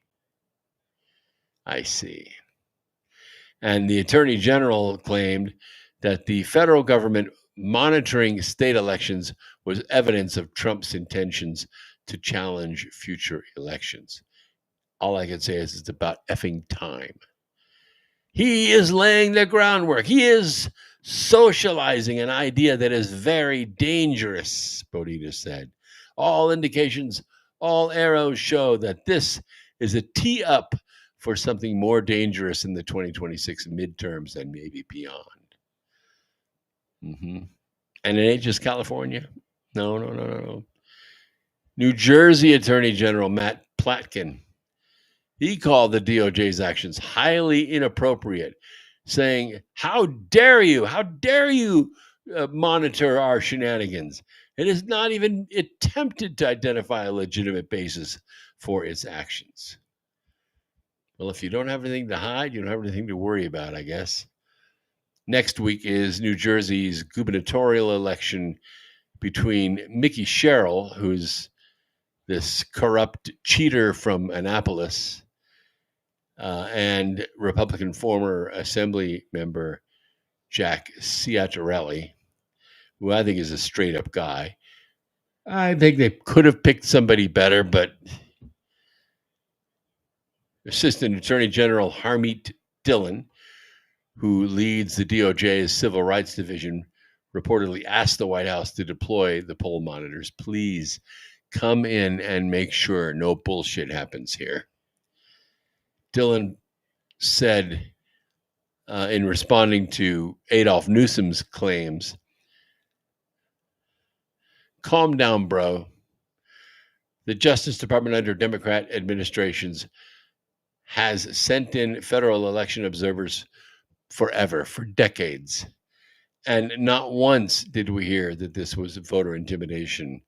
And the Attorney General claimed that the federal government monitoring state elections was evidence of Trump's intentions to challenge future elections. All I can say is it's about effing time. He is laying the groundwork. He is socializing an idea that is very dangerous, Bonita said. All indications, all arrows show that this is a tee up for something more dangerous in the 2026 midterms and maybe beyond. And it ain't just California. No. New Jersey Attorney General Matt Platkin, he called the DOJ's actions highly inappropriate, saying, how dare you monitor our shenanigans? It has not even attempted to identify a legitimate basis for its actions. Well, if you don't have anything to hide, you don't have anything to worry about, I guess. Next week is New Jersey's gubernatorial election between Mickey Sherrill, who's this corrupt cheater from Annapolis, and Republican former Assembly member Jack Ciattarelli, who I think is a straight up guy. I think they could have picked somebody better, but Assistant Attorney General Harmeet Dillon, who leads the DOJ's Civil Rights Division, reportedly asked the White House to deploy the poll monitors. Please come in and make sure no bullshit happens here. Dillon said in responding to Adolph Newsom's claims, calm down, bro. The Justice Department under Democrat administrations has sent in federal election observers forever, for decades. And not once did we hear that this was voter intimidation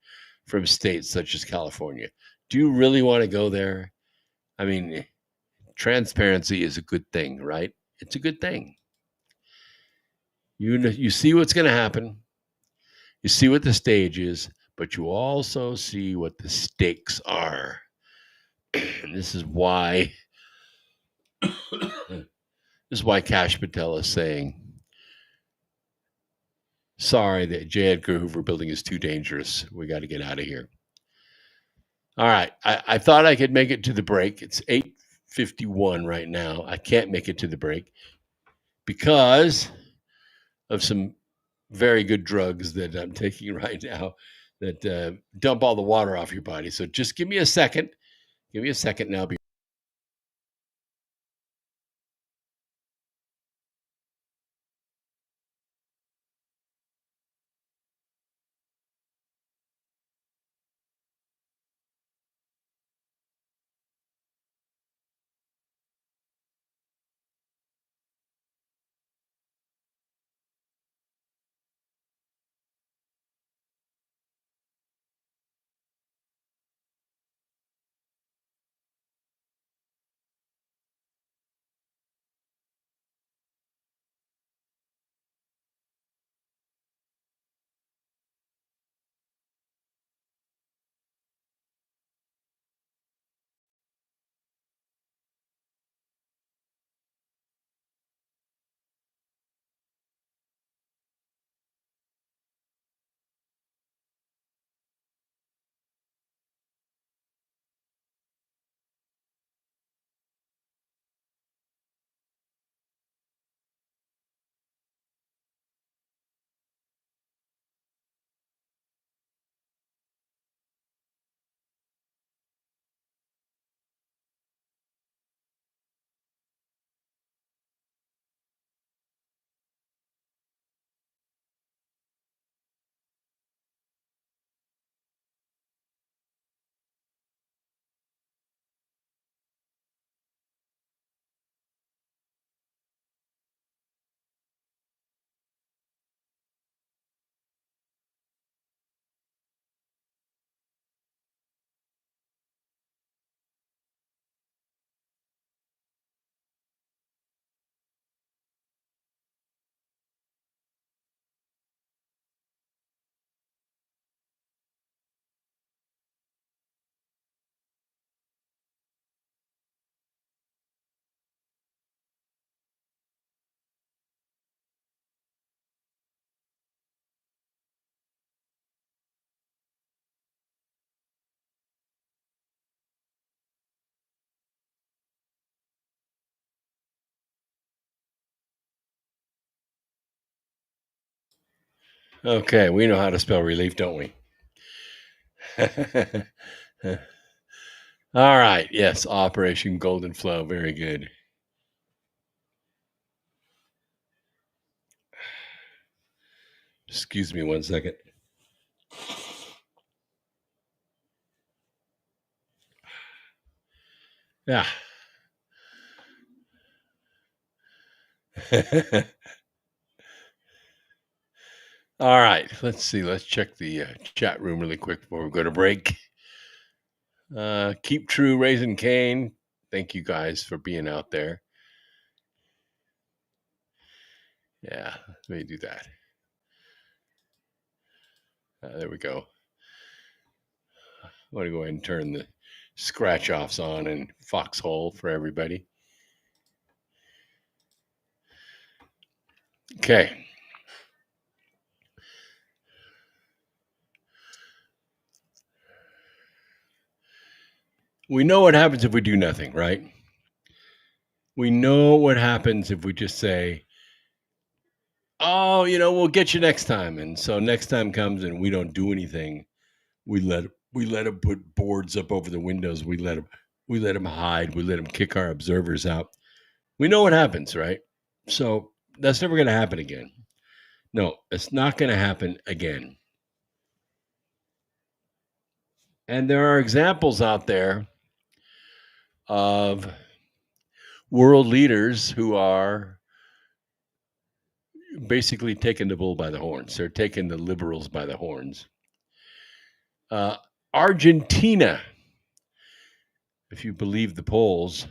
from states such as California. Do you really want to go there? I mean, transparency is a good thing, right? It's a good thing. You see what's going to happen. You see what the stage is, but you also see what the stakes are. And this is why Kash Patel is saying, sorry, the J. Edgar Hoover building is too dangerous. We got to get out of here. All right. I thought I could make it to the break. It's 8:51 right now. I can't make it to the break because of some very good drugs that I'm taking right now that dump all the water off your body. So just give me a second. Give me a second now. Okay, we know how to spell relief, don't we? All right. Yes, Operation Golden Flow. Very good. Excuse me 1 second. Yeah. All right, let's see. Let's check the chat room really quick before we go to break. Keep True, Raising Cane. Thank you guys for being out there. Yeah, let me do that. There we go. I'm going to go ahead and turn the scratch offs on in Foxhole for everybody. Okay. We know what happens if we do nothing, right? We know what happens if we just say, oh, we'll get you next time. And so next time comes and we don't do anything. We let them put boards up over the windows. We let them hide. We let them kick our observers out. We know what happens, right? So that's never going to happen again. No, it's not going to happen again. And there are examples out there of world leaders who are basically taking the bull by the horns. They're taking the liberals by the horns. Argentina, if you believe the polls,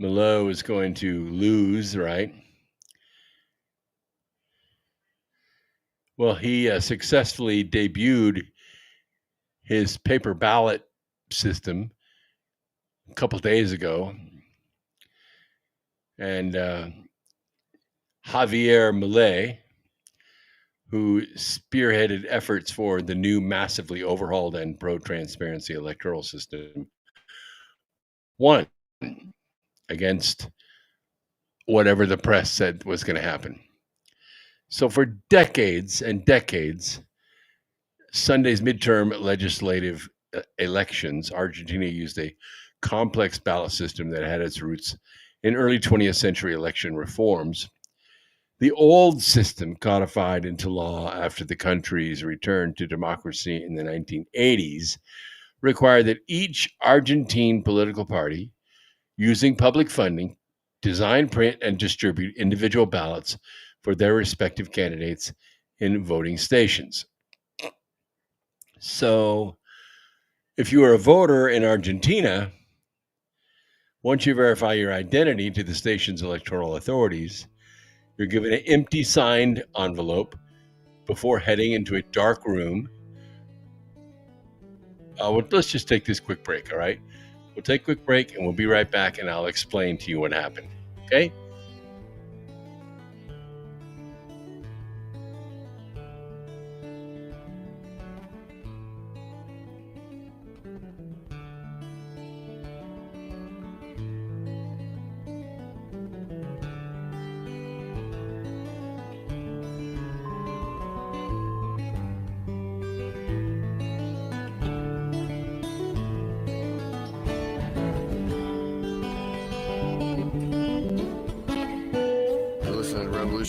Milei is going to lose, right? Well, he successfully debuted his paper ballot system a couple days ago. And Javier Milei, who spearheaded efforts for the new massively overhauled and pro-transparency electoral system, won against whatever the press said was going to happen. So for decades and decades, Sunday's midterm legislative elections, Argentina used a complex ballot system that had its roots in early 20th century election reforms. The old system, codified into law after the country's return to democracy in the 1980s, required that each Argentine political party, using public funding, design, print, and distribute individual ballots for their respective candidates in voting stations. So if you are a voter in Argentina, once you verify your identity to the station's electoral authorities, you're given an empty signed envelope before heading into a dark room. Let's just take this quick break, all right? We'll take a quick break and we'll be right back and I'll explain to you what happened, okay?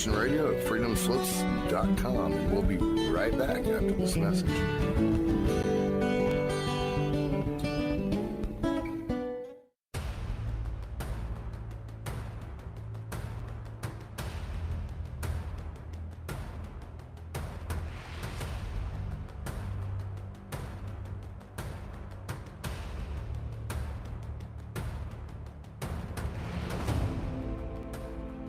Radio at freedomslips.com, and we'll be right back after this message.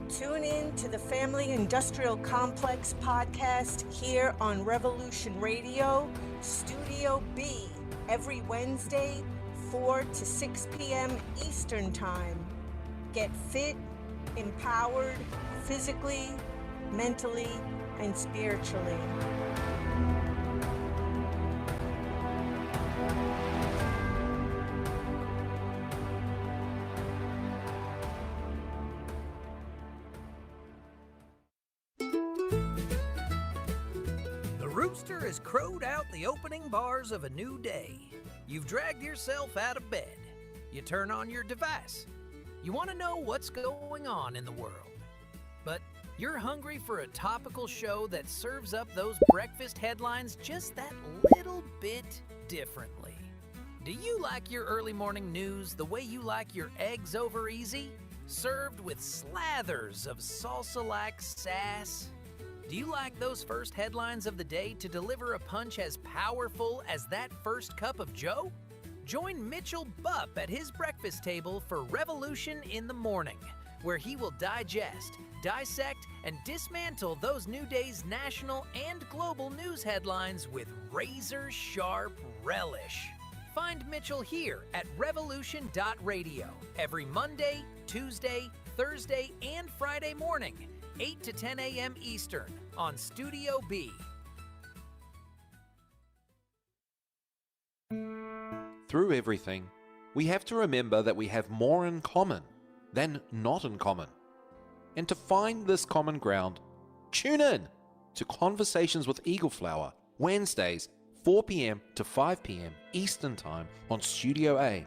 Tune in to the Family Industrial Complex podcast here on Revolution Radio, Studio B, every Wednesday, 4 to 6 p.m. Eastern Time. Get fit, empowered, physically, mentally, and spiritually. Rooster has crowed out the opening bars of a new day. You've dragged yourself out of bed. You turn on your device. You want to know what's going on in the world. But you're hungry for a topical show that serves up those breakfast headlines just that little bit differently. Do you like your early morning news the way you like your eggs over easy? Served with slathers of salsa-like sass? Do you like those first headlines of the day to deliver a punch as powerful as that first cup of joe? Join Mitchell Bupp at his breakfast table for Revolution in the Morning, where he will digest, dissect, and dismantle those new day's national and global news headlines with razor-sharp relish. Find Mitchell here at revolution.radio every Monday, Tuesday, Thursday, and Friday morning, 8 to 10 a.m. Eastern on Studio B. Through everything, we have to remember that we have more in common than not in common. And to find this common ground, tune in to Conversations with Eagleflower, Wednesdays, 4 p.m. to 5 p.m. Eastern Time on Studio A.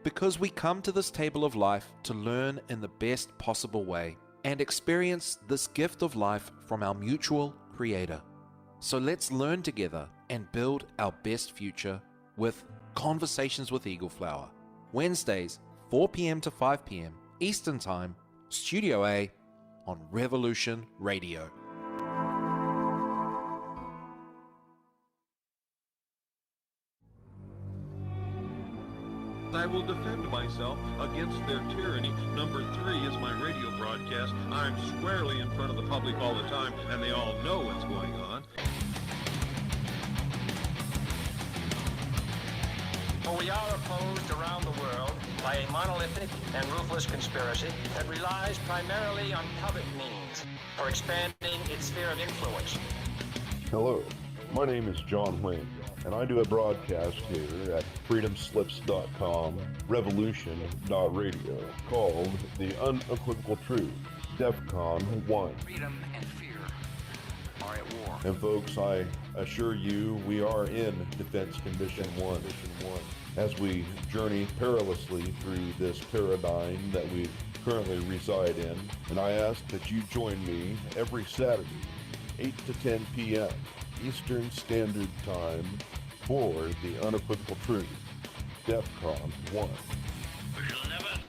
Because we come to this table of life to learn in the best possible way and experience this gift of life from our mutual Creator. So let's learn together and build our best future with Conversations with Eagleflower, Wednesdays, 4 p.m. to 5 p.m. Eastern Time, Studio A on Revolution Radio. I will defend myself against their tyranny. Number 3 is my radio broadcast. I'm squarely in front of the public all the time, and they all know what's going on. For we are opposed around the world by a monolithic and ruthless conspiracy that relies primarily on public means for expanding its sphere of influence. Hello, my name is John Wayne, and I do a broadcast here at freedomslips.com, revolution.radio, called The Unequivocal Truth, DEFCON 1. Freedom and fear are at war. And folks, I assure you, we are in Defense Condition 1. As we journey perilously through this paradigm that we currently reside in, and I ask that you join me every Saturday, 8 to 10 p.m. Eastern Standard Time for The Unequivocal Truth, DEFCON 1. We shall never surrender.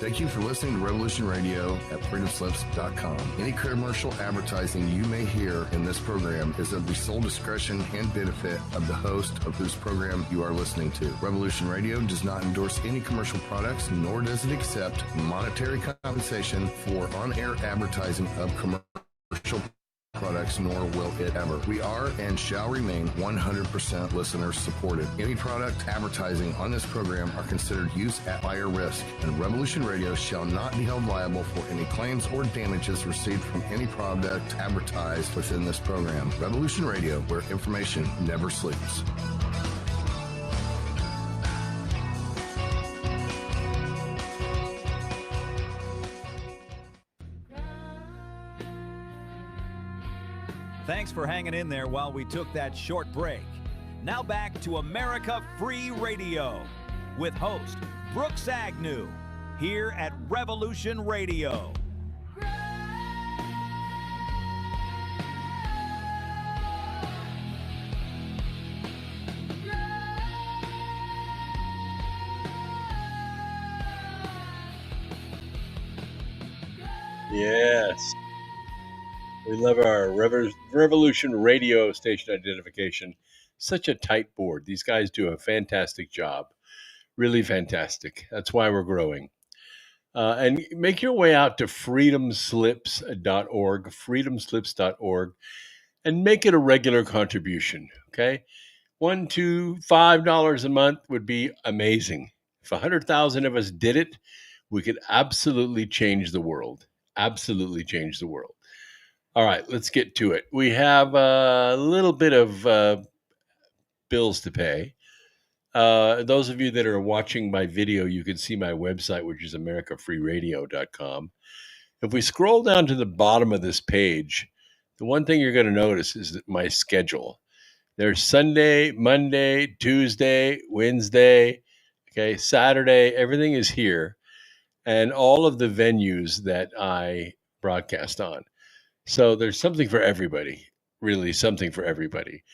Thank you for listening to Revolution Radio at freedomslips.com. Any commercial advertising you may hear in this program is of the sole discretion and benefit of the host of whose program you are listening to. Revolution Radio does not endorse any commercial products, nor does it accept monetary compensation for on-air advertising of commercial products, nor will it ever. We are and shall remain 100% listener supported. Any product advertising on this program are considered use at buyer risk, and Revolution Radio shall not be held liable for any claims or damages received from any product advertised within this program. Revolution Radio, where information never sleeps. Thanks for hanging in there while we took that short break. Now back to America Free Radio with host Brooks Agnew here at Revolution Radio. Yes. We love our Revolution Radio station identification. Such a tight board. These guys do a fantastic job. Really fantastic. That's why we're growing. And make your way out to freedomslips.org, freedomslips.org, and make it a regular contribution, okay? $1, $2, $5 a month would be amazing. If 100,000 of us did it, we could absolutely change the world. Absolutely change the world. All right, let's get to it. We have a little bit of bills to pay. Those of you that are watching my video, you can see my website, which is americafreeradio.com. If we scroll down to the bottom of this page, the one thing you're going to notice is that my schedule. There's Sunday, Monday, Tuesday, Wednesday, okay, Saturday, everything is here. And all of the venues that I broadcast on. So there's something for everybody, really something for everybody.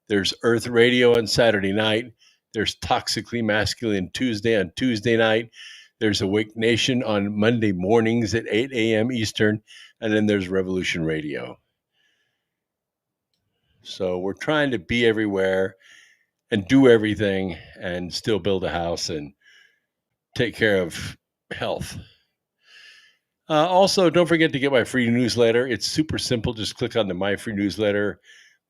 There's Earth Radio on Saturday night. There's Toxically Masculine Tuesday on Tuesday night. There's Awake Nation on Monday mornings at 8 a.m. Eastern. And then there's Revolution Radio. So we're trying to be everywhere and do everything and still build a house and take care of health. Also, don't forget to get my free newsletter. It's super simple. Just click on the My Free Newsletter.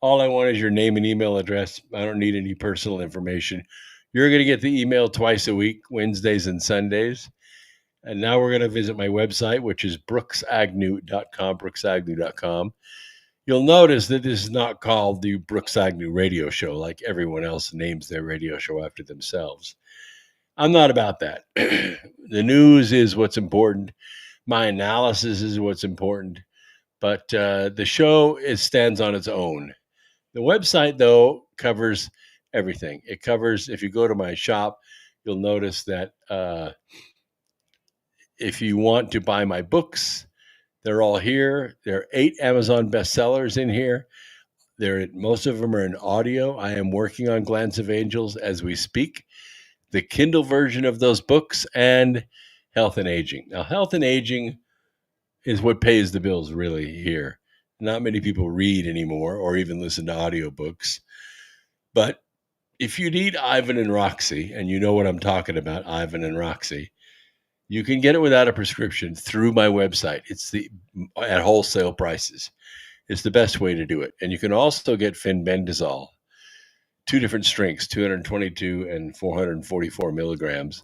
All I want is your name and email address. I don't need any personal information. You're going to get the email twice a week, Wednesdays and Sundays. And now we're going to visit my website, which is brooksagnew.com, brooksagnew.com. You'll notice that this is not called the Brooks Agnew Radio Show like everyone else names their radio show after themselves. I'm not about that. The news is what's important. My analysis is what's important. But the show stands on its own. The website, though, covers everything. It covers, if you go to my shop, you'll notice that if you want to buy my books, they're all here. There are 8 Amazon bestsellers in here. Most of them are in audio. I am working on Glance of Angels as we speak. The Kindle version of those books and Health and Aging. Now, Health and Aging is what pays the bills really here. Not many people read anymore or even listen to audiobooks. But if you need Ivan and Roxy, and you know what I'm talking about, Ivan and Roxy, you can get it without a prescription through my website. It's at wholesale prices. It's the best way to do it. And you can also get fenbendazole, 2 different strengths, 222 and 444 milligrams.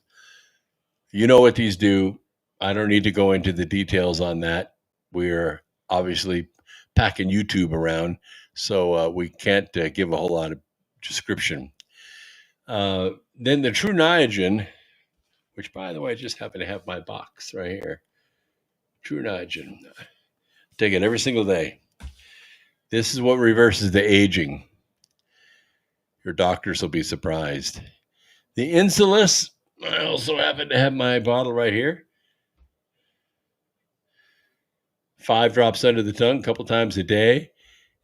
You know what these do. I don't need to go into the details on that. We're obviously packing YouTube around, so we can't give a whole lot of description. Then the True Niagen, which, by the way, I just happen to have my box right here. True Niagen. Take it every single day. This is what reverses the aging. Your doctors will be surprised. The Insulus, I also happen to have my bottle right here. 5 drops under the tongue a couple times a day,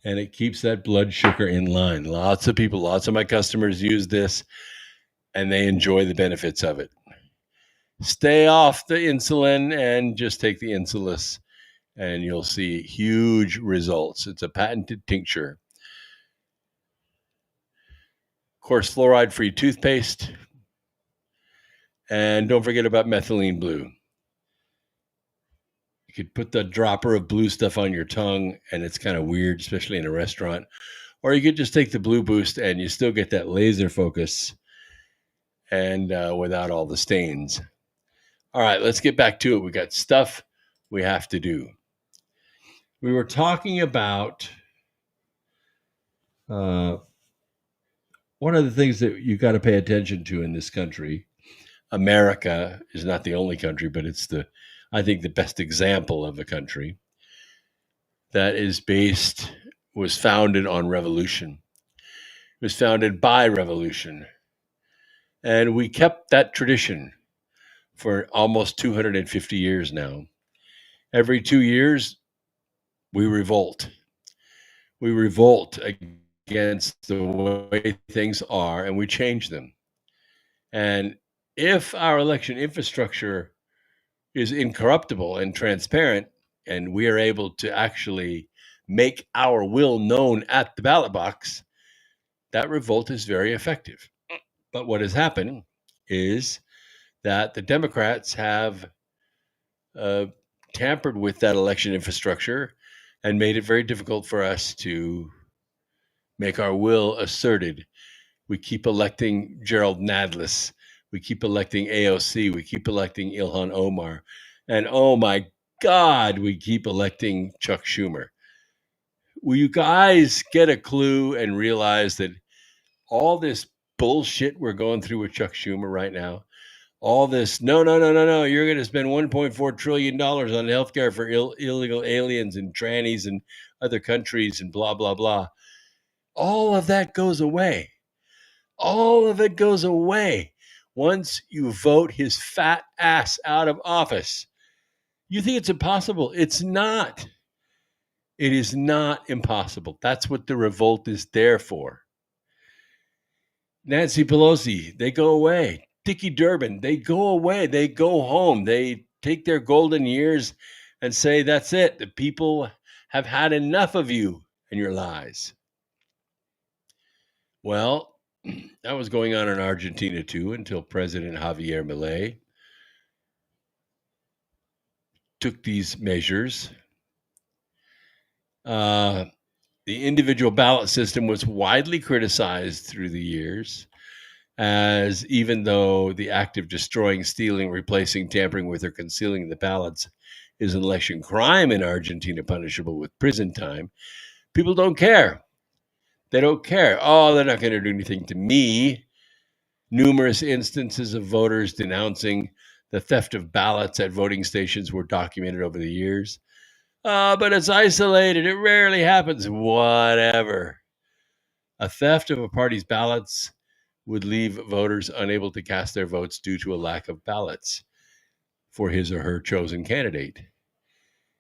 and it keeps that blood sugar in line. Lots of people, lots of my customers use this, and they enjoy the benefits of it. Stay off the insulin and just take the Insulus, and you'll see huge results. It's a patented tincture. Of course, fluoride-free toothpaste. And don't forget about methylene blue. You could put the dropper of blue stuff on your tongue, and it's kind of weird, especially in a restaurant. Or you could just take the Blue Boost, and you still get that laser focus and without all the stains. All right, let's get back to it. We got stuff we have to do. We were talking about one of the things that you got to pay attention to in this country. America is not the only country, but it's I think the best example of a country that was founded on revolution. It was founded by revolution. And we kept that tradition for almost 250 years now. Every 2 years, we revolt. We revolt against the way things are, and we change them. And if our election infrastructure is incorruptible and transparent, and we are able to actually make our will known at the ballot box, that revolt is very effective. But what has happened is that the Democrats have tampered with that election infrastructure and made it very difficult for us to make our will asserted. We keep electing Gerald Nadler. We keep electing AOC. We keep electing Ilhan Omar. And oh my God, we keep electing Chuck Schumer. Will you guys get a clue and realize that all this bullshit we're going through with Chuck Schumer right now, all this, no, you're going to spend $1.4 trillion on healthcare for illegal aliens and trannies and other countries and blah, blah, blah. All of that goes away. All of it goes away once you vote his fat ass out of office. You think it's impossible? It's not. It is not impossible. That's what the revolt is there for. Nancy Pelosi, they go away. Dickie Durbin, they go away. They go home. They take their golden years and say, that's it. The people have had enough of you and your lies. Well, that was going on in Argentina too until President Javier Milei took these measures. The individual ballot system was widely criticized through the years, as even though the act of destroying, stealing, replacing, tampering with, or concealing the ballots is an election crime in Argentina, punishable with prison time, people don't care. They don't care. Oh, they're not going to do anything to me. Numerous instances of voters denouncing the theft of ballots at voting stations were documented over the years. But it's isolated. It rarely happens. Whatever. A theft of a party's ballots would leave voters unable to cast their votes due to a lack of ballots for his or her chosen candidate.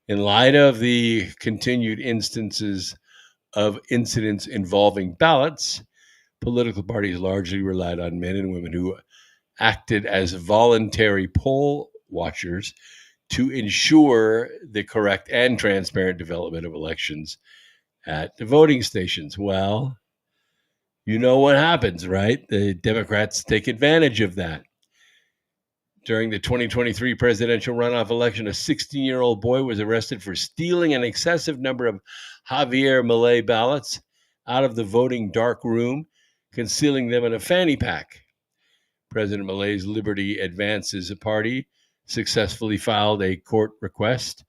In light of the continued instances of incidents involving ballots, political parties largely relied on men and women who acted as voluntary poll watchers to ensure the correct and transparent development of elections at the voting stations. Well, you know what happens, right? The Democrats take advantage of that. During the 2023 presidential runoff election, a 16-year-old boy was arrested for stealing an excessive number of Javier Milei ballots out of the voting dark room, concealing them in a fanny pack. President Milei's Liberty Advances party successfully filed a court request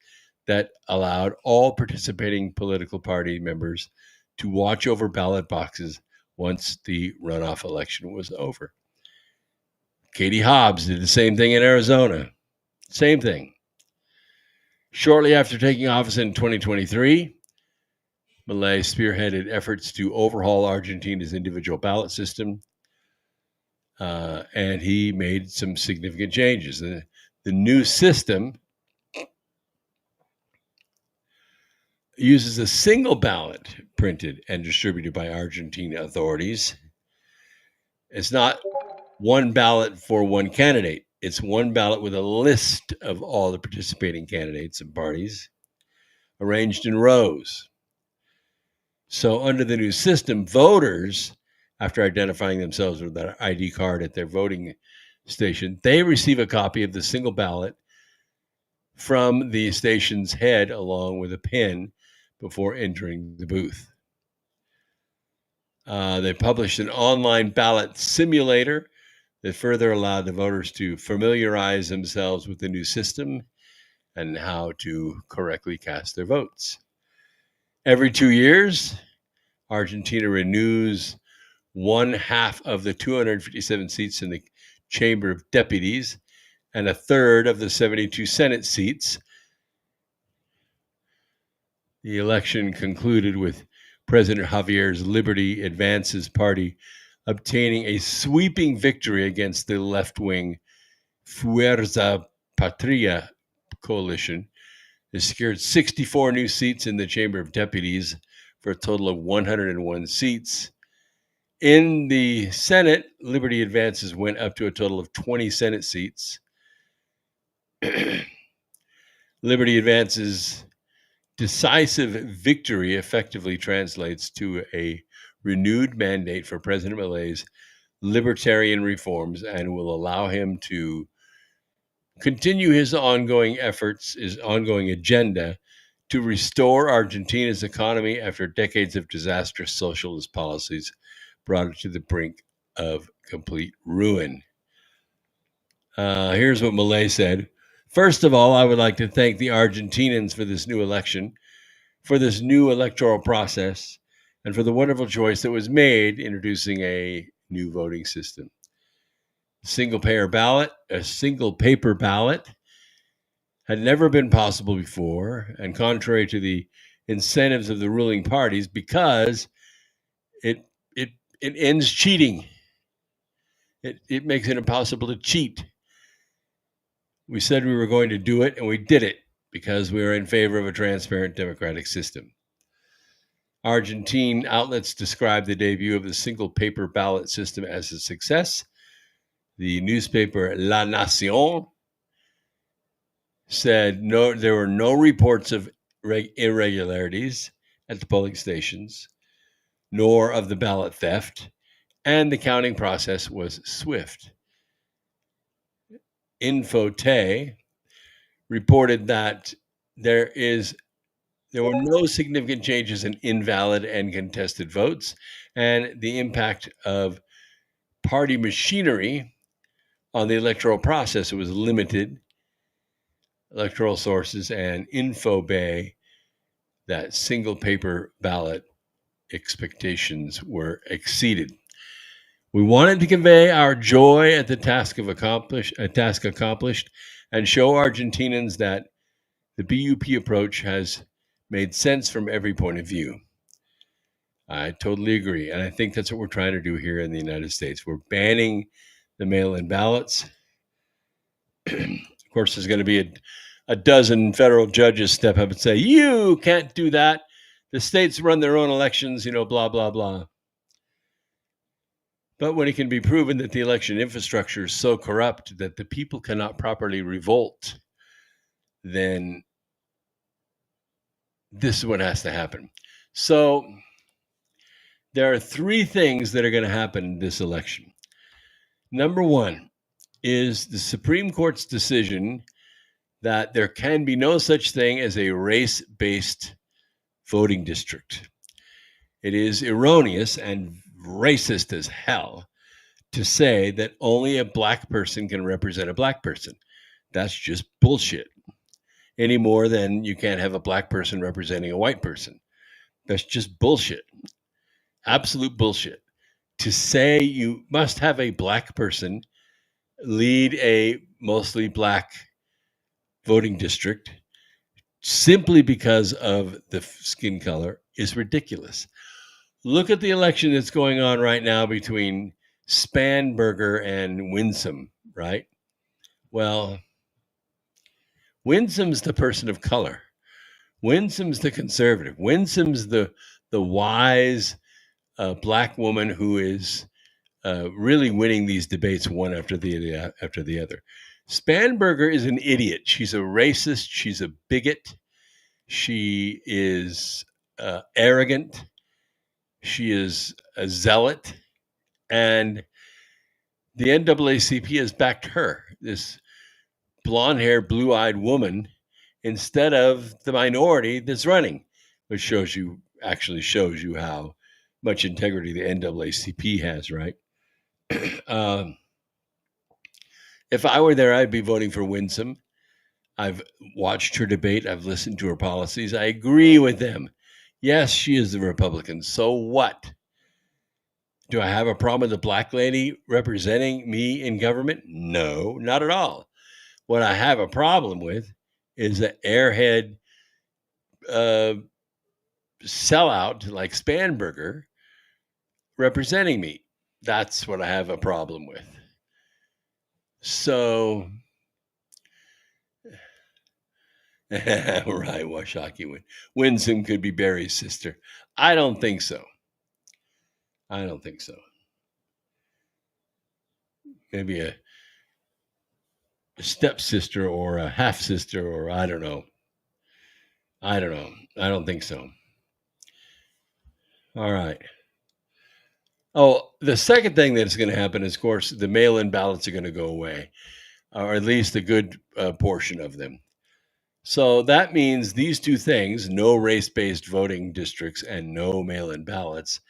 that allowed all participating political party members to watch over ballot boxes once the runoff election was over. Katie Hobbs did the same thing in Arizona. Same thing. Shortly after taking office in 2023, Milei spearheaded efforts to overhaul Argentina's individual ballot system, and he made some significant changes. The new system uses a single ballot printed and distributed by Argentina authorities. It's not one ballot for one candidate. It's one ballot with a list of all the participating candidates and parties arranged in rows. So under the new system, voters, after identifying themselves with their ID card at their voting station, they receive a copy of the single ballot from the station's head along with a pin before entering the booth. They published an online ballot simulator that further allowed the voters to familiarize themselves with the new system and how to correctly cast their votes. Every 2 years, Argentina renews one half of the 257 seats in the Chamber of Deputies and a third of the 72 Senate seats. The election concluded with President Javier's Liberty Advances party obtaining a sweeping victory against the left-wing Fuerza Patria coalition. They secured 64 new seats in the Chamber of Deputies for a total of 101 seats. In the Senate, Liberty Advances went up to a total of 20 Senate seats. Liberty Advances' decisive victory effectively translates to a renewed mandate for President Milei's libertarian reforms and will allow him to continue his ongoing efforts, his ongoing agenda to restore Argentina's economy after decades of disastrous socialist policies brought it to the brink of complete ruin. Here's what Milei said. First of all, I would like to thank the Argentinians for this new election, for this new electoral process, and for the wonderful choice that was made introducing a new voting system. A single paper ballot had never been possible before, and contrary to the incentives of the ruling parties, because it ends cheating. It makes it impossible to cheat. We said we were going to do it, and we did it because we were in favor of a transparent democratic system. Argentine outlets described the debut of the single paper ballot system as a success. The newspaper La Nación said there were no reports of irregularities at the polling stations, nor of the ballot theft, and the counting process was swift. Infote reported that there were no significant changes in invalid and contested votes, and the impact of party machinery on the electoral process was limited. Electoral sources and Infobay, that single paper ballot expectations were exceeded. We wanted to convey our joy at the task accomplished and show Argentinians that the BUP approach has made sense from every point of view. I totally agree. And I think that's what we're trying to do here in the United States. We're banning the mail-in ballots. Of course, there's going to be a dozen federal judges step up and say, you can't do that. The states run their own elections, blah, blah, blah. But when it can be proven that the election infrastructure is so corrupt that the people cannot properly revolt, then this is what has to happen. So there are three things that are going to happen in this election. Number one is the Supreme Court's decision that there can be no such thing as a race-based voting district. It is erroneous and racist as hell to say that only a black person can represent a black person. That's just bullshit. Any more than you can't have a black person representing a white person. That's just bullshit. Absolute bullshit. To say you must have a black person lead a mostly black voting district simply because of the skin color is ridiculous. Look at the election that's going on right now between Spanberger and Winsome, right? Well, Winsome's the person of color. Winsome's the conservative. Winsome's the wise black woman who is really winning these debates one after the other. Spanberger is an idiot. She's a racist. She's a bigot. She is arrogant. She is a zealot. And the NAACP has backed her, this blonde-haired, blue-eyed woman, instead of the minority that's running, which actually shows you how much integrity the NAACP has, right? If I were there, I'd be voting for Winsome. I've watched her debate. I've listened to her policies. I agree with them. Yes, she is the Republican. So what? Do I have a problem with a black lady representing me in government? No, not at all. What I have a problem with is an airhead sellout like Spanberger representing me. That's what I have a problem with. So, right, Washaki. Winsome could be Barry's sister. I don't think so. Maybe a stepsister or a half sister, or I don't know. I don't think so. All right. Oh, the second thing that's going to happen is, of course, the mail-in ballots are going to go away, or at least a good portion of them. So that means these two things, no race-based voting districts and no mail-in ballots,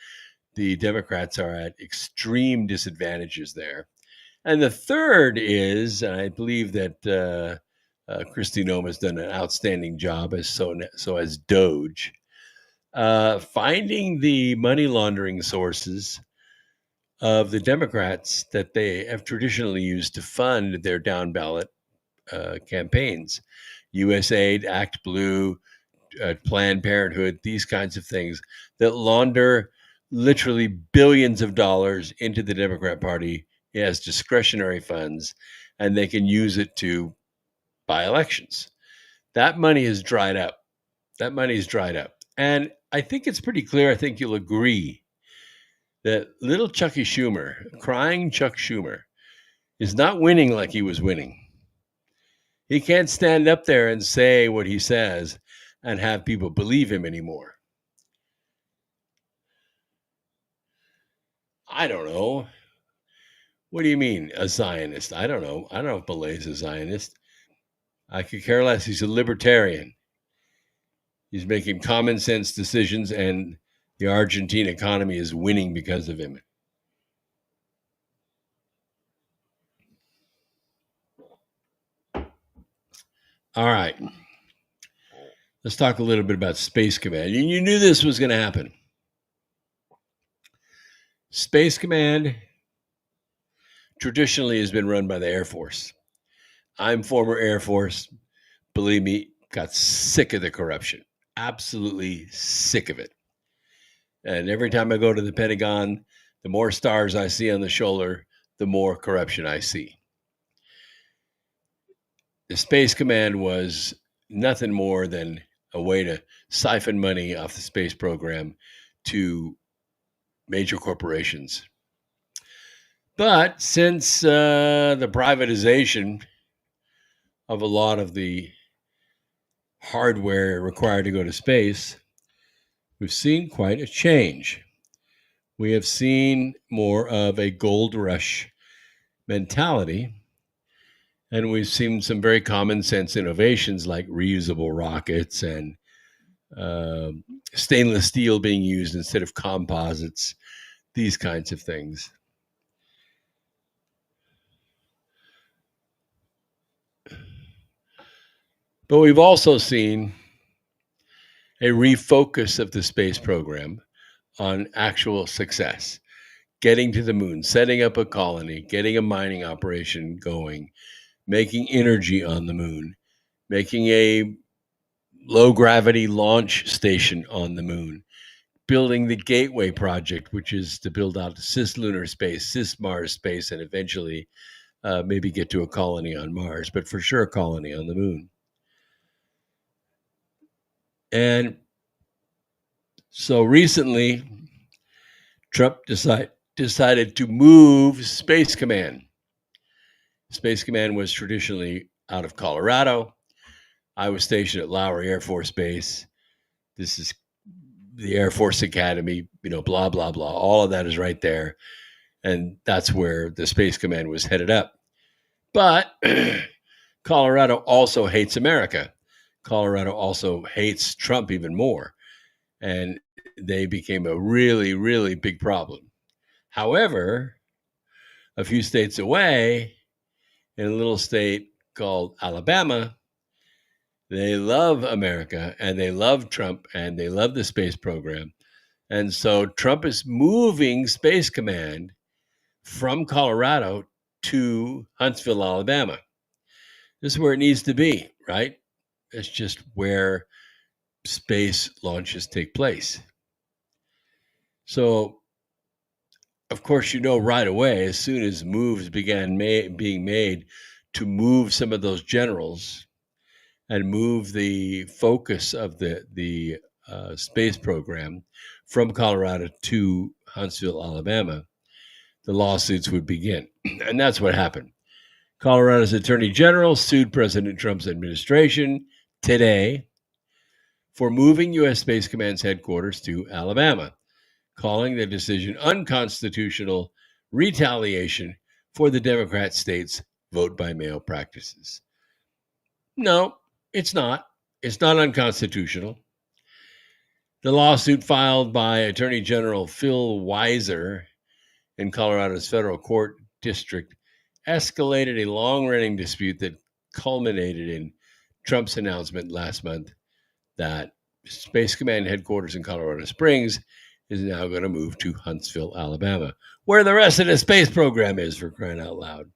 the Democrats are at extreme disadvantages there. And the third is, and I believe that Kristi Noem has done an outstanding job so as Doge, finding the money laundering sources of the Democrats that they have traditionally used to fund their down ballot campaigns. USAID, Act Blue, Planned Parenthood, these kinds of things that launder literally billions of dollars into the Democrat Party as discretionary funds, and they can use it to buy elections. That money is dried up. And I think it's pretty clear, I think you'll agree, that little Chucky Schumer, crying Chuck Schumer, is not winning like he was winning. He can't stand up there and say what he says and have people believe him anymore. I don't know. What do you mean, a Zionist? I don't know. I don't know if Milei's a Zionist. I could care less. He's a libertarian. He's making common sense decisions, and the Argentine economy is winning because of him. All right. Let's talk a little bit about Space Command. You knew this was going to happen. Space Command traditionally has been run by the Air Force. I'm former Air Force. Believe me, got sick of the corruption. Absolutely sick of it. And every time I go to the Pentagon, the more stars I see on the shoulder, the more corruption I see. The Space Command was nothing more than a way to siphon money off the space program to major corporations. But since the privatization of a lot of the hardware required to go to space, we've seen quite a change. We have seen more of a gold rush mentality, and we've seen some very common sense innovations like reusable rockets and stainless steel being used instead of composites, these kinds of things. But we've also seen a refocus of the space program on actual success, getting to the moon, setting up a colony, getting a mining operation going, making energy on the moon, making a low gravity launch station on the moon, building the Gateway project, which is to build out cislunar space, cis-Mars space, and eventually maybe get to a colony on Mars, but for sure a colony on the moon. And so recently, Trump decided to move Space Command. Space Command was traditionally out of Colorado. I was stationed at Lowry Air Force Base. This is the Air Force Academy, blah, blah, blah. All of that is right there. And that's where the Space Command was headed up. But Colorado also hates America. Colorado also hates Trump even more. And they became a really, really big problem. However, a few states away, in a little state called Alabama, they love America and they love Trump and they love the space program. And so Trump is moving Space Command from Colorado to Huntsville, Alabama. This is where it needs to be, right? It's just where space launches take place. So, of course, right away, as soon as moves began being made to move some of those generals and move the focus of the space program from Colorado to Huntsville, Alabama, the lawsuits would begin. And that's what happened. Colorado's Attorney General sued President Trump's administration today for moving U.S. Space Command's headquarters to Alabama, calling the decision unconstitutional retaliation for the Democrat state's vote-by-mail practices. No, it's not. It's not unconstitutional. The lawsuit filed by Attorney General Phil Weiser in Colorado's federal court district escalated a long-running dispute that culminated in Trump's announcement last month that Space Command headquarters in Colorado Springs is now going to move to Huntsville, Alabama, where the rest of the space program is, for crying out loud.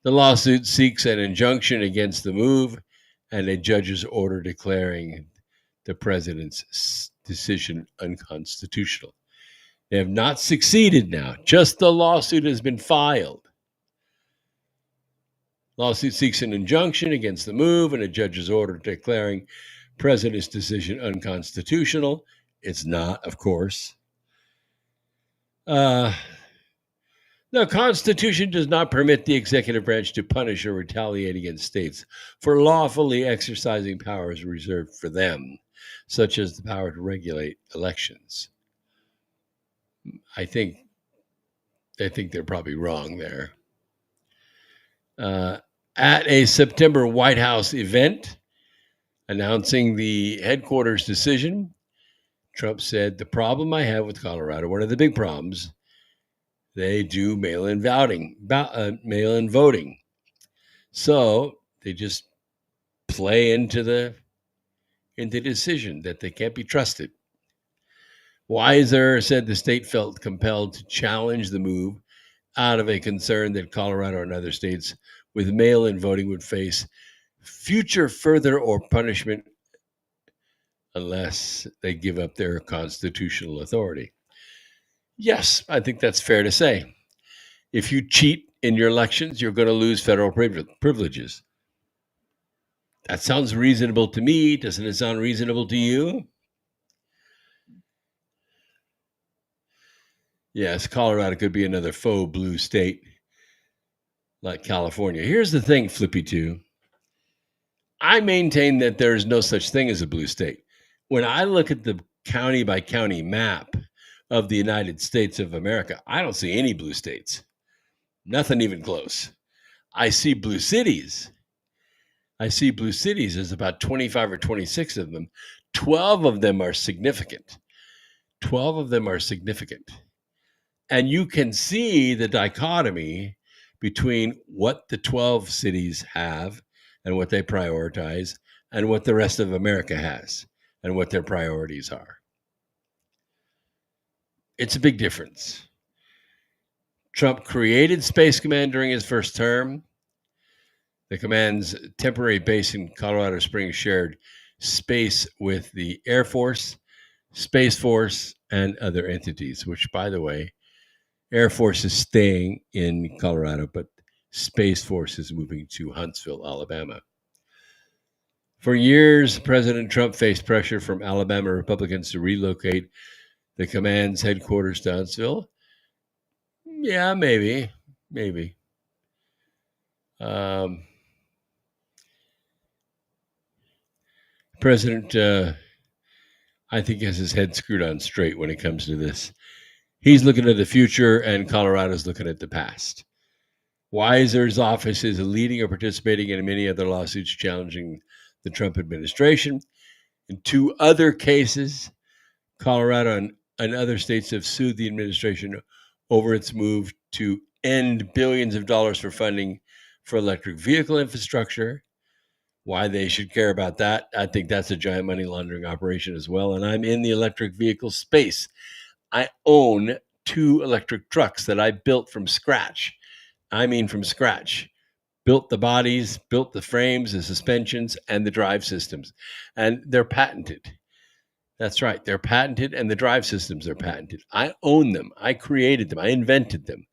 The lawsuit seeks an injunction against the move and a judge's order declaring the president's decision unconstitutional. They have not succeeded now. Just the lawsuit has been filed. Lawsuit seeks an injunction against the move and a judge's order declaring president's decision unconstitutional. It's not, of course. The Constitution does not permit the executive branch to punish or retaliate against states for lawfully exercising powers reserved for them, such as the power to regulate elections. I think they're probably wrong there. At a September White House event announcing the headquarters decision, Trump said, "The problem I have with Colorado, one of the big problems, they do mail-in voting. So they just play into the decision that they can't be trusted." Weiser said the state felt compelled to challenge the move out of a concern that Colorado and other states with mail-in voting would face future further or punishment unless they give up their constitutional authority. Yes, I think that's fair to say. If you cheat in your elections, you're going to lose federal privileges. That sounds reasonable to me. Doesn't it sound reasonable to you? Yes, Colorado could be another faux blue state like California. Here's the thing, Flippy 2. I maintain that there is no such thing as a blue state. When I look at the county by county map of the United States of America, I don't see any blue states. Nothing even close. I see blue cities. There's about 25 or 26 of them. 12 of them are significant. And you can see the dichotomy between what the 12 cities have and what they prioritize and what the rest of America has and what their priorities are. It's a big difference. Trump created Space Command during his first term. The command's temporary base in Colorado Springs shared space with the Air Force, Space Force, and other entities, which, by the way, Air Force is staying in Colorado, but Space Force is moving to Huntsville, Alabama. For years, President Trump faced pressure from Alabama Republicans to relocate the command's headquarters to Huntsville. Yeah, maybe. President, I think, has his head screwed on straight when it comes to this. He's looking at the future, and Colorado's looking at the past. Weiser's office is leading or participating in many other lawsuits challenging the Trump administration. In 2 other cases, Colorado and other states have sued the administration over its move to end billions of dollars for funding for electric vehicle infrastructure. Why they should care about that, I think that's a giant money laundering operation as well. And I'm in the electric vehicle space. I own 2 electric trucks that I built from scratch. From scratch. Built the bodies, built the frames, the suspensions, and the drive systems. And they're patented. That's right. They're patented, and the drive systems are patented. I own them. I created them. I invented them.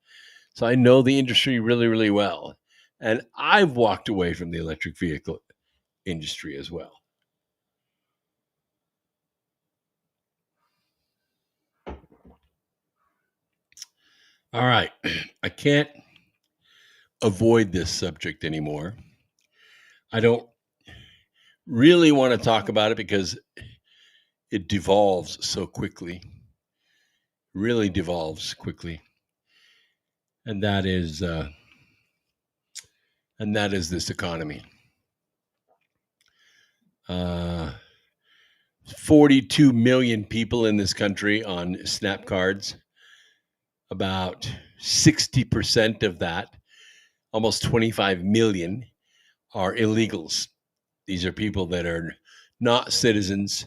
So I know the industry really, really well. And I've walked away from the electric vehicle industry as well. All right. I can't avoid this subject anymore. I don't really want to talk about it because it devolves so quickly. Really devolves quickly. And that is this economy. 42 million people in this country on SNAP cards. About 60% of that, almost 25 million, are illegals. These are people that are not citizens.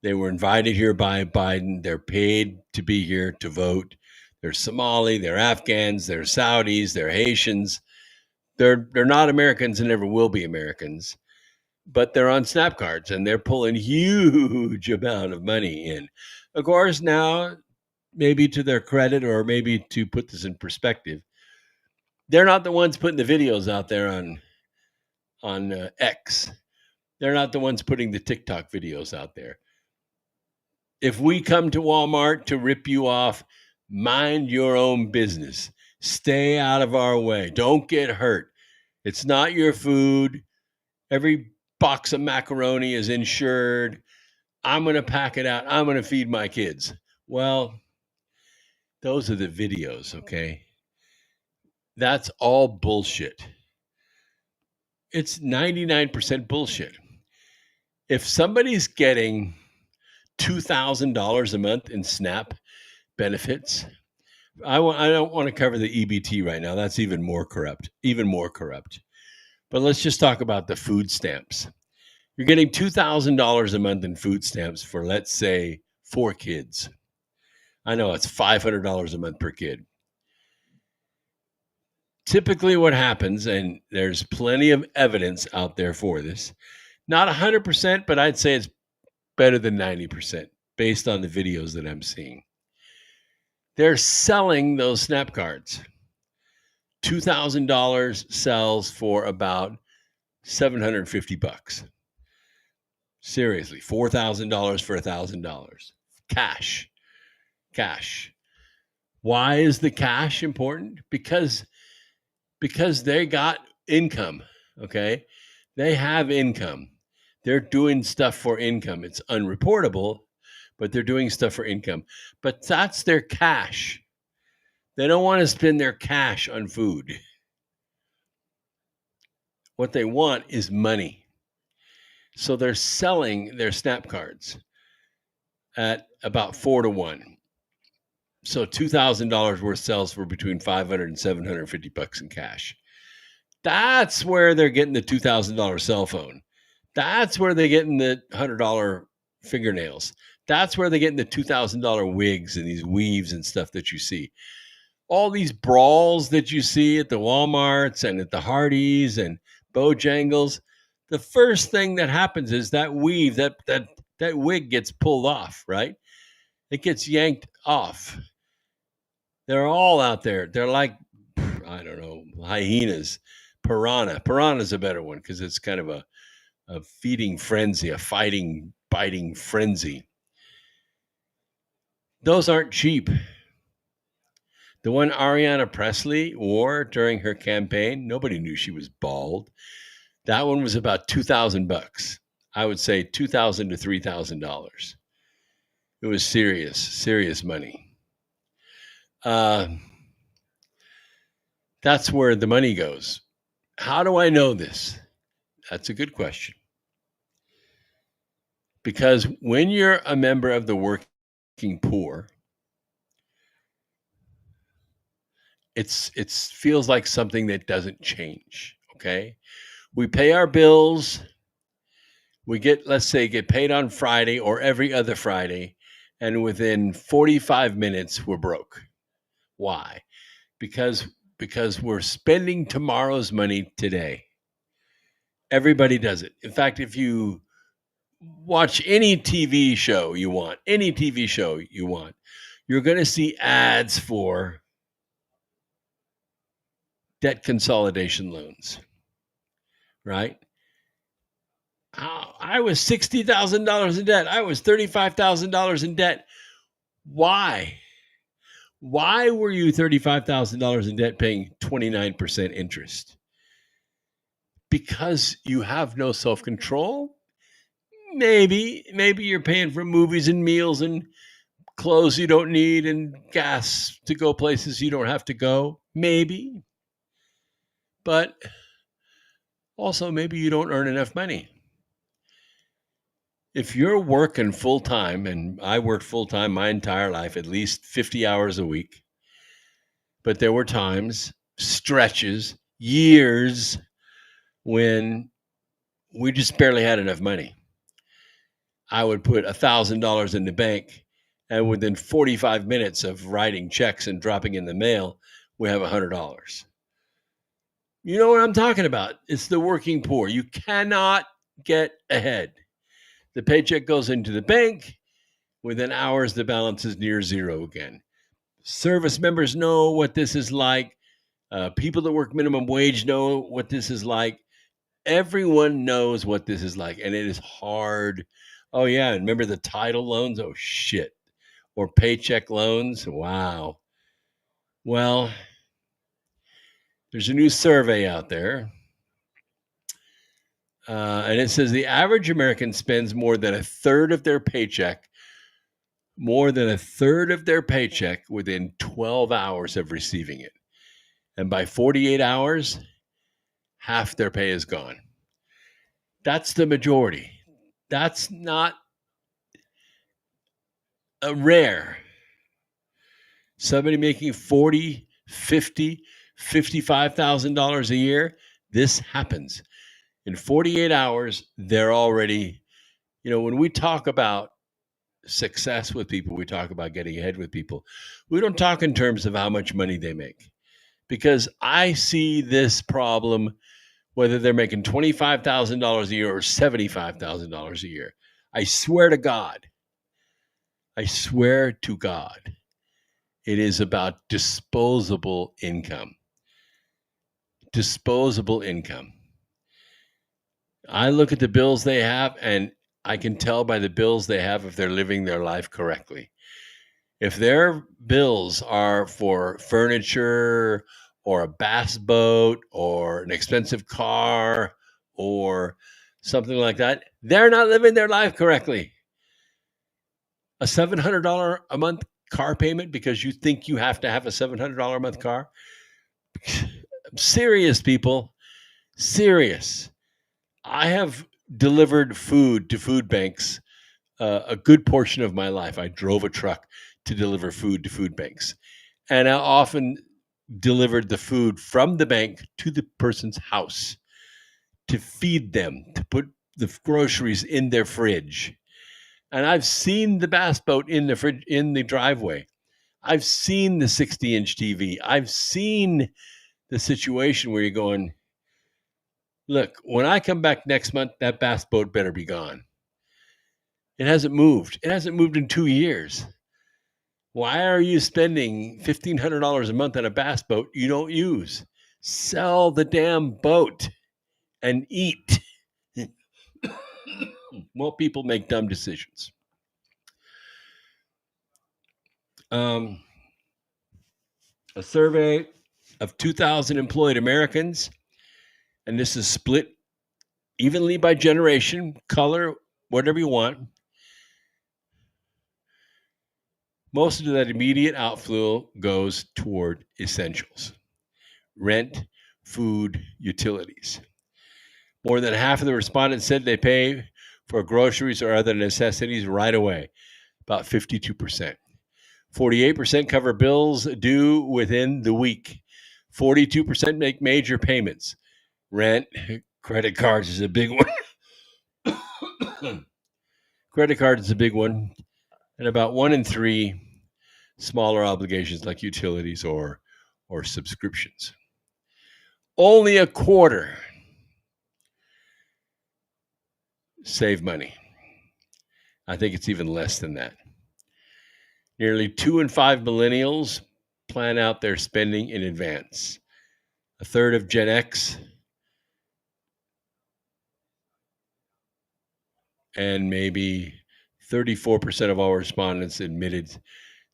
They were invited here by Biden. They're paid to be here to vote. They're Somali, they're Afghans, they're Saudis, they're Haitians. They're not Americans and never will be Americans. But they're on SNAP cards and they're pulling huge amount of money in. Of course, now, maybe to their credit, or maybe to put this in perspective, they're not the ones putting the videos out there on X. They're not the ones putting the TikTok videos out there. If we come to Walmart to rip you off, mind your own business. Stay out of our way. Don't get hurt. It's not your food. Every box of macaroni is insured. I'm going to pack it out. I'm going to feed my kids. Well, those are the videos, okay? That's all bullshit. It's 99% bullshit. If somebody's getting $2,000 a month in SNAP benefits, I don't want to cover the EBT right now. That's even more corrupt. But let's just talk about the food stamps. You're getting $2,000 a month in food stamps for, let's say, 4 kids. I know it's $500 a month per kid. Typically what happens, and there's plenty of evidence out there for this, not 100%, but I'd say it's better than 90% based on the videos that I'm seeing. They're selling those SNAP cards. $2,000 sells for about $750. Seriously, $4,000 for $1,000. Cash. Why is the cash important? Because they got income, okay? They have income. They're doing stuff for income. It's unreportable, but they're doing stuff for income. But that's their cash. They don't want to spend their cash on food. What they want is money. So they're selling their SNAP cards at about 4 to 1. So $2,000 worth sells for between $500 and $750 in cash. That's where they're getting the $2,000 cell phone. That's where they're getting the $100 fingernails. That's where they're getting the $2,000 wigs and these weaves and stuff that you see. All these brawls that you see at the Walmarts and at the Hardee's and Bojangles, the first thing that happens is that weave, that wig gets pulled off, right? It gets yanked off. They're all out there. They're like, I don't know, hyenas, piranha. Piranha's a better one because it's kind of a feeding frenzy, a fighting, biting frenzy. Those aren't cheap. The one Ariana Presley wore during her campaign, nobody knew she was bald. That one was about $2,000. I would say $2,000 to $3,000. It was serious money. That's where the money goes. How do I know this? That's a good question. Because when you're a member of the working poor, it feels like something that doesn't change, okay? We pay our bills. We get paid on Friday or every other Friday, and within 45 minutes, we're broke. Why? Because we're spending tomorrow's money today. Everybody does it. In fact, if you watch any TV show you want, you're going to see ads for debt consolidation loans, right? I was $60,000 in debt. I was $35,000 in debt. Why? Why were you $35,000 in debt paying 29% interest? Because you have no self-control? Maybe you're paying for movies and meals and clothes you don't need and gas to go places you don't have to go. Maybe. But also maybe you don't earn enough money. If you're working full-time, and I worked full-time my entire life, at least 50 hours a week, but there were times, stretches, years when we just barely had enough money. I would put $1,000 in the bank, and within 45 minutes of writing checks and dropping in the mail, we have $100. You know what I'm talking about. It's the working poor. You cannot get ahead. The paycheck goes into the bank. Within hours, the balance is near zero again. Service members know what this is like. People that work minimum wage know what this is like. Everyone knows what this is like, and it is hard. Oh, yeah, and remember the title loans? Oh, shit. Or paycheck loans? Wow. Well, there's a new survey out there, and it says the average American spends more than a third of their paycheck within 12 hours of receiving it. And by 48 hours, half their pay is gone. That's the majority. That's not a rare. Somebody making $40,000, $50,000, $55,000 a year, this happens. In 48 hours, they're already, when we talk about success with people, we talk about getting ahead with people. We don't talk in terms of how much money they make, because I see this problem whether they're making $25,000 a year or $75,000 a year. I swear to God, it is about disposable income. Disposable income. I look at the bills they have, and I can tell by the bills they have if they're living their life correctly. If their bills are for furniture or a bass boat or an expensive car or something like that, they're not living their life correctly. A $700 a month car payment because you think you have to have a $700 a month car? Serious, people. Serious. I have delivered food to food banks a good portion of my life. I drove a truck to deliver food to food banks. And I often delivered the food from the bank to the person's house to feed them, to put the groceries in their fridge. And I've seen the bass boat in the fridge, in the driveway. I've seen the 60-inch TV. I've seen the situation where you're going, look, when I come back next month, that bass boat better be gone. It hasn't moved. It hasn't moved in 2 years. Why are you spending $1,500 a month on a bass boat you don't use? Sell the damn boat and eat. Well, people make dumb decisions. A survey of 2,000 employed Americans, and this is split evenly by generation, color, whatever you want. Most of that immediate outflow goes toward essentials: rent, food, utilities. More than half of the respondents said they pay for groceries or other necessities right away, about 52%. 48% cover bills due within the week. 42% make major payments. Rent, credit cards is a big one. Credit cards is a big one. And about 1 in 3 smaller obligations like utilities or subscriptions. Only a quarter save money. I think it's even less than that. Nearly 2 in 5 millennials plan out their spending in advance. A third of Gen X and maybe 34% of all respondents admitted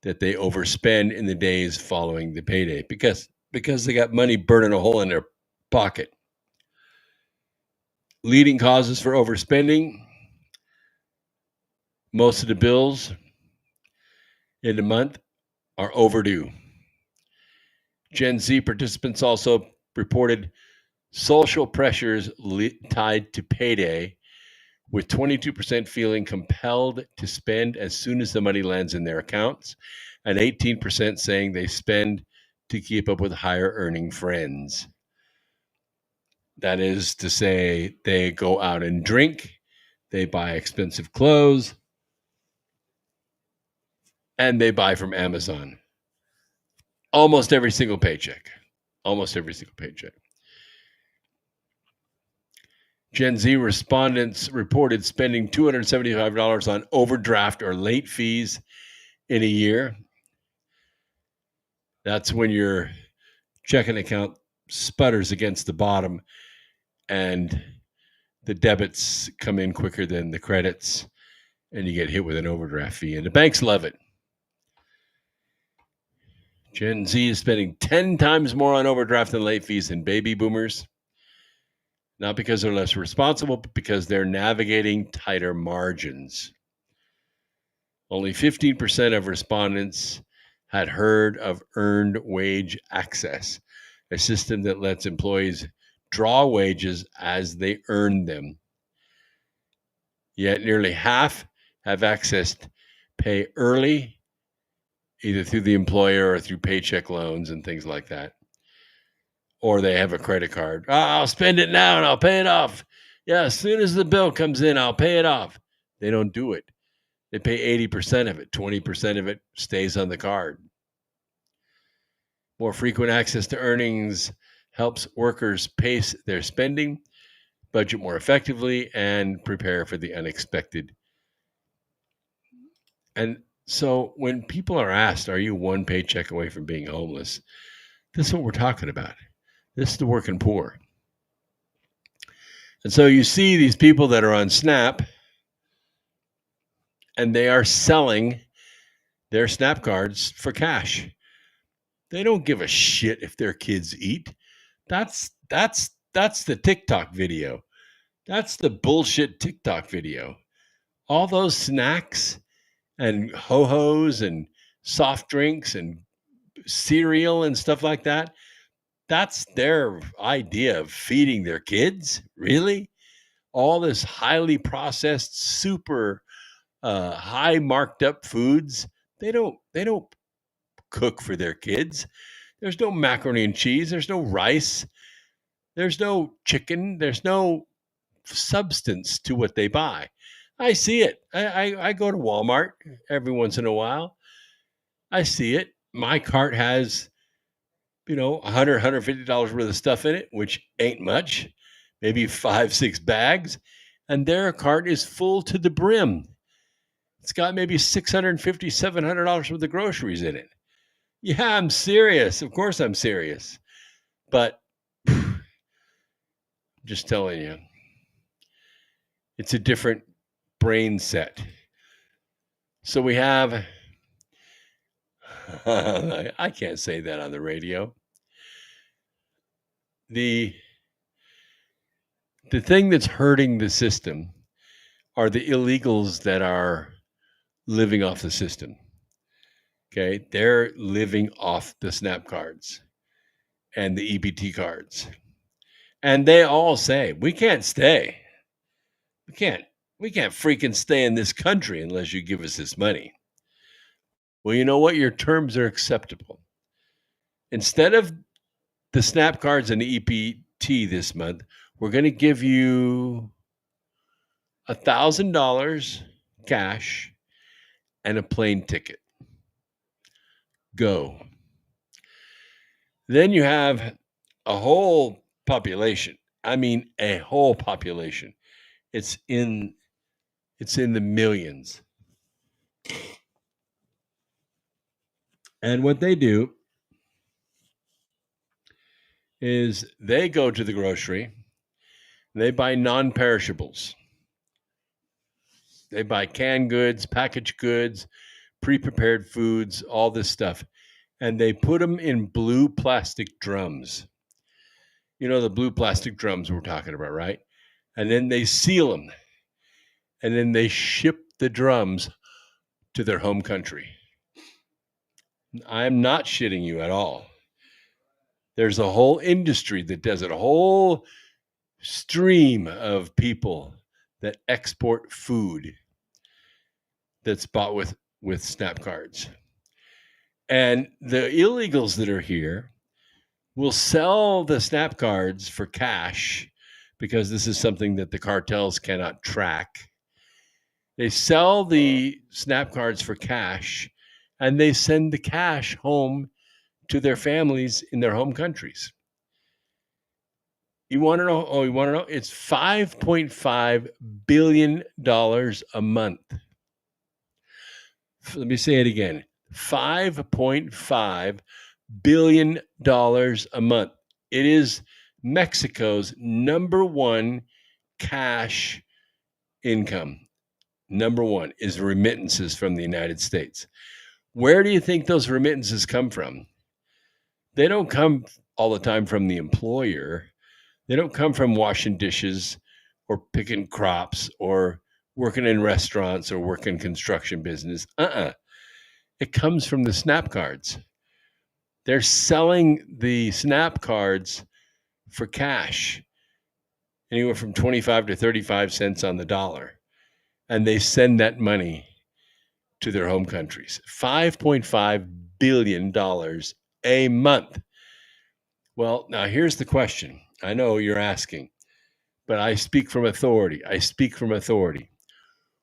that they overspend in the days following the payday because they got money burning a hole in their pocket. Leading causes for overspending: most of the bills in the month are overdue. Gen Z participants also reported social pressures tied to payday, with 22% feeling compelled to spend as soon as the money lands in their accounts, and 18% saying they spend to keep up with higher earning friends. That is to say, they go out and drink, they buy expensive clothes, and they buy from Amazon. Almost every single paycheck. Gen Z respondents reported spending $275 on overdraft or late fees in a year. That's when your checking account sputters against the bottom and the debits come in quicker than the credits, and you get hit with an overdraft fee. And the banks love it. Gen Z is spending 10 times more on overdraft and late fees than baby boomers. Not because they're less responsible, but because they're navigating tighter margins. Only 15% of respondents had heard of earned wage access, a system that lets employees draw wages as they earn them. Yet nearly half have accessed pay early, either through the employer or through paycheck loans and things like that. Or they have a credit card. Oh, I'll spend it now and I'll pay it off. Yeah, as soon as the bill comes in, I'll pay it off. They don't do it. They pay 80% of it. 20% of it stays on the card. More frequent access to earnings helps workers pace their spending, budget more effectively, and prepare for the unexpected. And so when people are asked, are you one paycheck away from being homeless? This is what we're talking about. This is the working poor. And so you see these people that are on SNAP, and they are selling their SNAP cards for cash. They don't give a shit if their kids eat. That's the TikTok video. That's the bullshit TikTok video. All those snacks and ho-hos and soft drinks and cereal and stuff like that, that's their idea of feeding their kids? Really? All this highly processed, super high marked up foods, they don't cook for their kids. There's no macaroni and cheese. There's no rice. There's no chicken. There's no substance to what they buy. I see it. I go to Walmart every once in a while. I see it. My cart has, $100, $150 worth of stuff in it, which ain't much, maybe 5-6 bags. And their cart is full to the brim. It's got maybe $650, $700 worth of groceries in it. Yeah, I'm serious. Of course I'm serious. But just telling you, it's a different brain set. So we have, I can't say that on the radio. The thing that's hurting the system are the illegals that are living off the system. Okay, they're living off the SNAP cards and the EBT cards. And they all say, we can't stay. We can't freaking stay in this country unless you give us this money. Well, you know what? Your terms are acceptable. Instead of the SNAP cards and the EBT this month, we're going to give you $1,000 cash and a plane ticket. Go. Then you have a whole population. I mean, a whole population. It's in the millions. And what they do is they go to the grocery, they buy non-perishables. They buy canned goods, packaged goods, pre-prepared foods, all this stuff. And they put them in blue plastic drums. You know, the blue plastic drums we're talking about, right? And then they seal them. And then they ship the drums to their home country. I'm not shitting you at all. There's a whole industry that does it, a whole stream of people that export food that's bought with SNAP cards. And the illegals that are here will sell the SNAP cards for cash because this is something that the cartels cannot track. They sell the SNAP cards for cash and they send the cash home to their families in their home countries. You want to know? Oh, you want to know? It's $5.5 billion a month. Let me say it again. $5.5 billion a month. It is Mexico's number one cash income, number one, is remittances from the United States. Where do you think those remittances come from? They don't come all the time from the employer. They don't come from washing dishes or picking crops or working in restaurants or working construction business. It comes from the SNAP cards. They're selling the SNAP cards for cash, anywhere from 25 to 35 cents on the dollar. And they send that money to their home countries. $5.5 billion a month. Well, now here's the question. I know you're asking, but I speak from authority.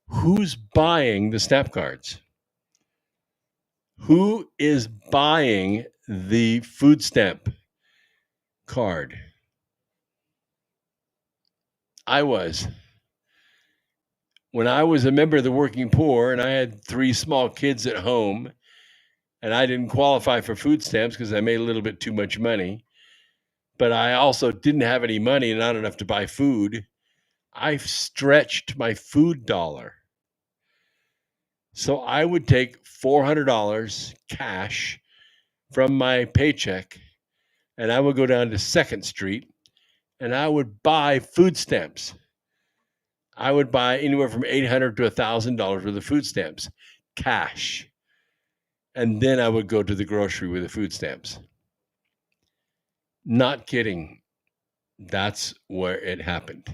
Who's buying the SNAP cards? Who is buying the food stamp card? I was. When I was a member of the working poor and I had 3 small kids at home and I didn't qualify for food stamps because I made a little bit too much money, but I also didn't have any money and not enough to buy food, I stretched my food dollar. So I would take $400 cash from my paycheck and I would go down to 2nd Street and I would buy food stamps. I would buy anywhere from $800 to $1,000 worth of food stamps, cash. And then I would go to the grocery with the food stamps. Not kidding. That's where it happened.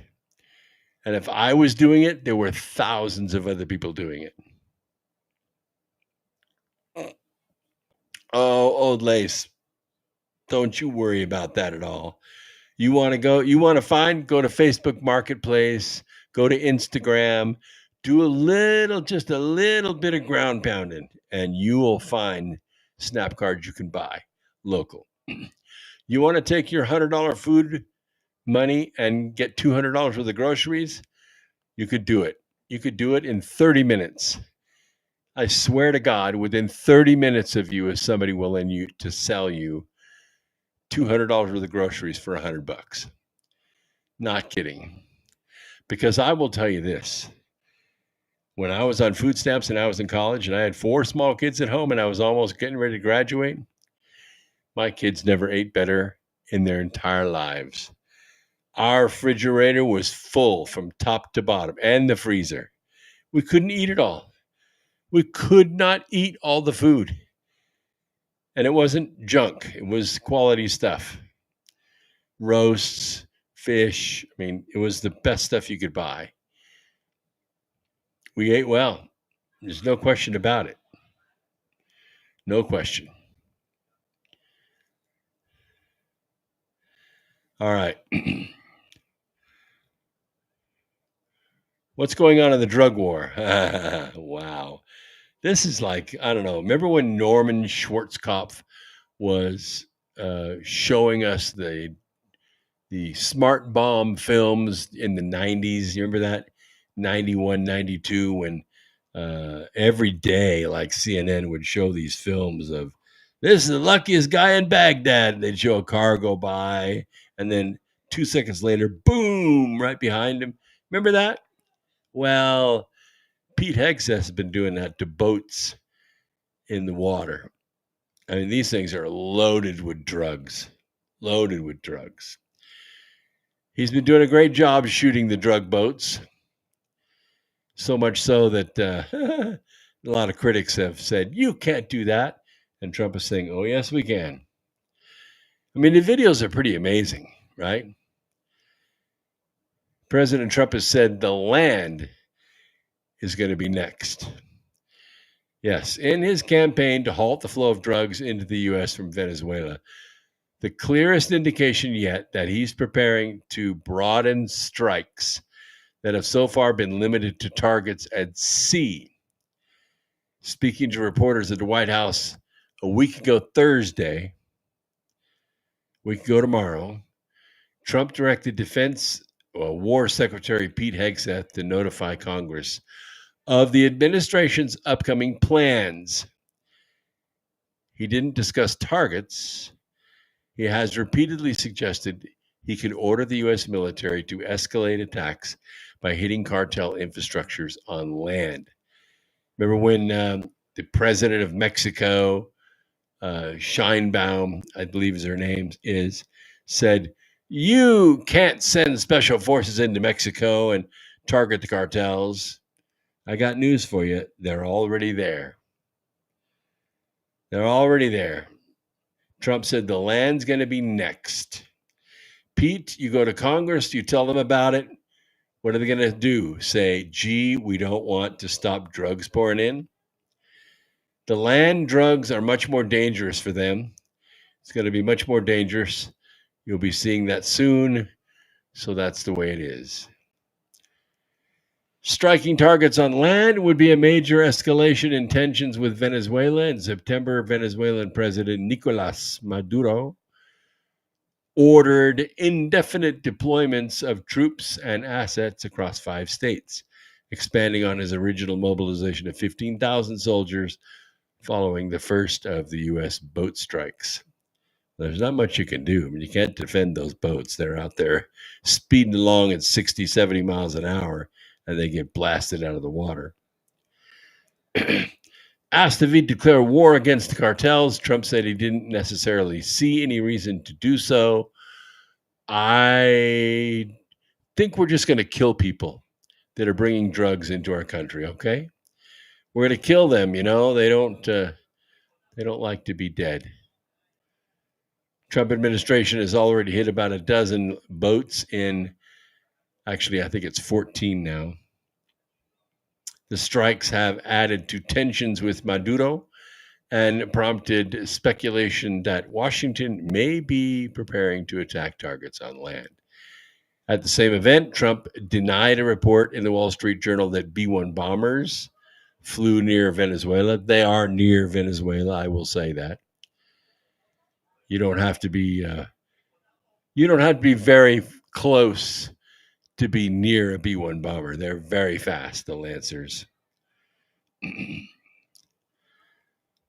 And if I was doing it, there were thousands of other people doing it. Oh, old lace. Don't you worry about that at all. You want to go to Facebook Marketplace, go to Instagram, do just a little bit of ground pounding, and you will find SNAP cards you can buy local. You want to take your $100 food money and get $200 worth of groceries? You could do it. You could do it in 30 minutes. I swear to God, within 30 minutes of you is somebody willing to sell you $200 worth of groceries for $100. Not kidding. Because I will tell you this. When I was on food stamps and I was in college and I had 4 small kids at home and I was almost getting ready to graduate, my kids never ate better in their entire lives. Our refrigerator was full from top to bottom, and the freezer. We couldn't eat it all. We could not eat all the food. And it wasn't junk. It was quality stuff. Roasts, fish. I mean, it was the best stuff you could buy. We ate well. There's no question about it. No question. All right. What's going on in the drug war? Wow. This is like, I don't know. Remember when Norman Schwarzkopf was showing us the smart bomb films in the 90s? You remember that? 91, 92, when every day, like CNN would show these films of, this is the luckiest guy in Baghdad. And they'd show a car go by, and then 2 seconds later, boom, right behind him. Remember that? Well, Pete Hegseth has been doing that to boats in the water. I mean, these things are loaded with drugs. Loaded with drugs. He's been doing a great job shooting the drug boats. So much so that a lot of critics have said, you can't do that. And Trump is saying, oh, yes, we can. I mean, the videos are pretty amazing, right? President Trump has said the land is going to be next. Yes, in his campaign to halt the flow of drugs into the U.S. from Venezuela, the clearest indication yet that he's preparing to broaden strikes that have so far been limited to targets at sea. Speaking to reporters at the White House a week ago Thursday, tomorrow, Trump directed War Secretary Pete Hegseth to notify Congress of the administration's upcoming plans. He didn't discuss targets. He has repeatedly suggested he could order the U.S. military to escalate attacks by hitting cartel infrastructures on land. Remember when the president of Mexico, Scheinbaum, I believe is her name is, said, you can't send special forces into Mexico and target the cartels. I got news for you. They're already there. They're already there. Trump said the land's going to be next. Pete, you go to Congress, you tell them about it. What are they going to do? Say, gee, we don't want to stop drugs pouring in? The land drugs are much more dangerous for them. It's going to be much more dangerous. You'll be seeing that soon. So that's the way it is. Striking targets on land would be a major escalation in tensions with Venezuela. In September, Venezuelan President Nicolás Maduro ordered indefinite deployments of troops and assets across 5 states, expanding on his original mobilization of 15,000 soldiers following the first of the U.S. boat strikes. There's not much you can do. I mean, you can't defend those boats. They're out there speeding along at 60, 70 miles an hour, and they get blasted out of the water. Asked if he'd declare war against the cartels, Trump said he didn't necessarily see any reason to do so. I think we're just going to kill people that are bringing drugs into our country, okay? We're going to kill them, you know. They don't like to be dead. Trump administration has already hit about a dozen boats in, actually, I think it's 14 now. The strikes have added to tensions with Maduro and prompted speculation that Washington may be preparing to attack targets on land. At the same event, Trump denied a report in the Wall Street Journal that B-1 bombers flew near Venezuela. They are near Venezuela, I will say that. You don't have to be very close to be near a B-1 bomber. They're very fast, the Lancers.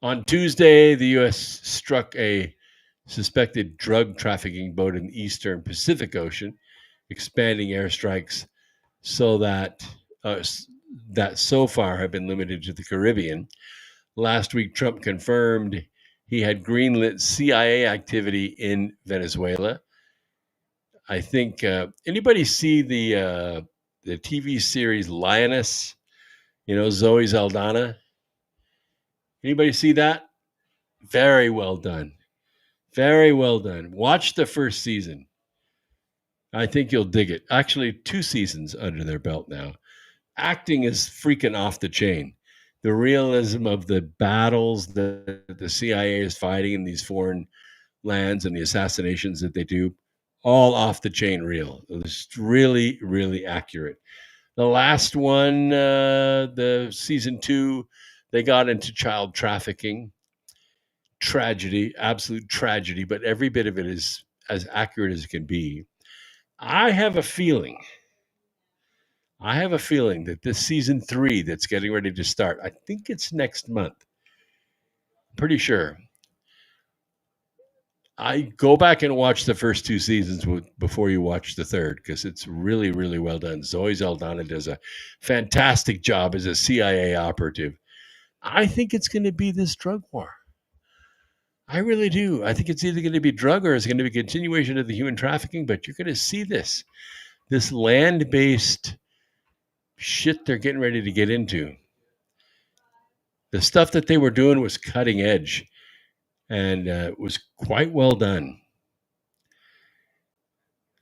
On Tuesday, the U.S. struck a suspected drug trafficking boat in the eastern Pacific Ocean, expanding airstrikes so that so far have been limited to the Caribbean. Last week, Trump confirmed he had greenlit CIA activity in Venezuela. I think anybody see the TV series Lioness? You know, Zoe Saldana. Anybody see that? Very well done. Very well done. Watch the first season. I think you'll dig it. Actually, 2 seasons under their belt now. Acting is freaking off the chain. The realism of the battles that the CIA is fighting in these foreign lands and the assassinations that they do, all off the chain real. It's really, really accurate. The last one, the season 2, they got into child trafficking. Tragedy, absolute tragedy, but every bit of it is as accurate as it can be. I have a feeling that this season 3 that's getting ready to start, I think it's next month. Pretty sure. I go back and watch the first 2 seasons before you watch the third, because it's really, really well done. Zoe Saldana does a fantastic job as a CIA operative. I think it's going to be this drug war. I really do. I think it's either going to be drug or it's going to be a continuation of the human trafficking, but you're going to see this land-based shit they're getting ready to get into. The stuff that they were doing was cutting edge and was quite well done.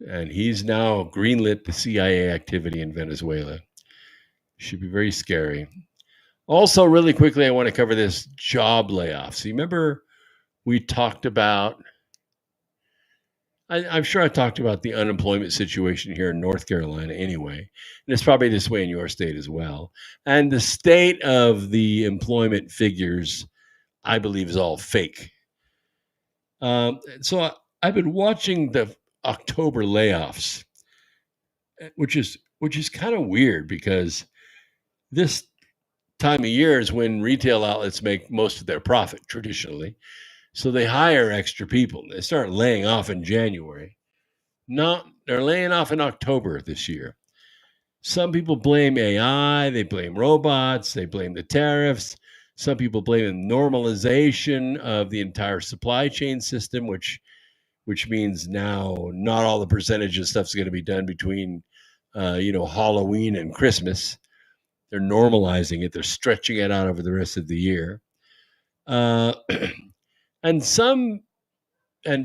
And he's now greenlit the CIA activity in Venezuela. Should be very scary. Also, really quickly, I want to cover this job layoffs. You remember we talked about, I'm sure I talked about the unemployment situation here in North Carolina anyway, and it's probably this way in your state as well. And the state of the employment figures, I believe, is all fake. So I've been watching the October layoffs, which is kind of weird because this time of year is when retail outlets make most of their profit traditionally. So they hire extra people. They start laying off in January. They're laying off in October this year. Some people blame AI, they blame robots, they blame the tariffs. Some people blame the normalization of the entire supply chain system, which means now not all the percentage of stuff is going to be done between, Halloween and Christmas. They're normalizing it. They're stretching it out over the rest of the year. And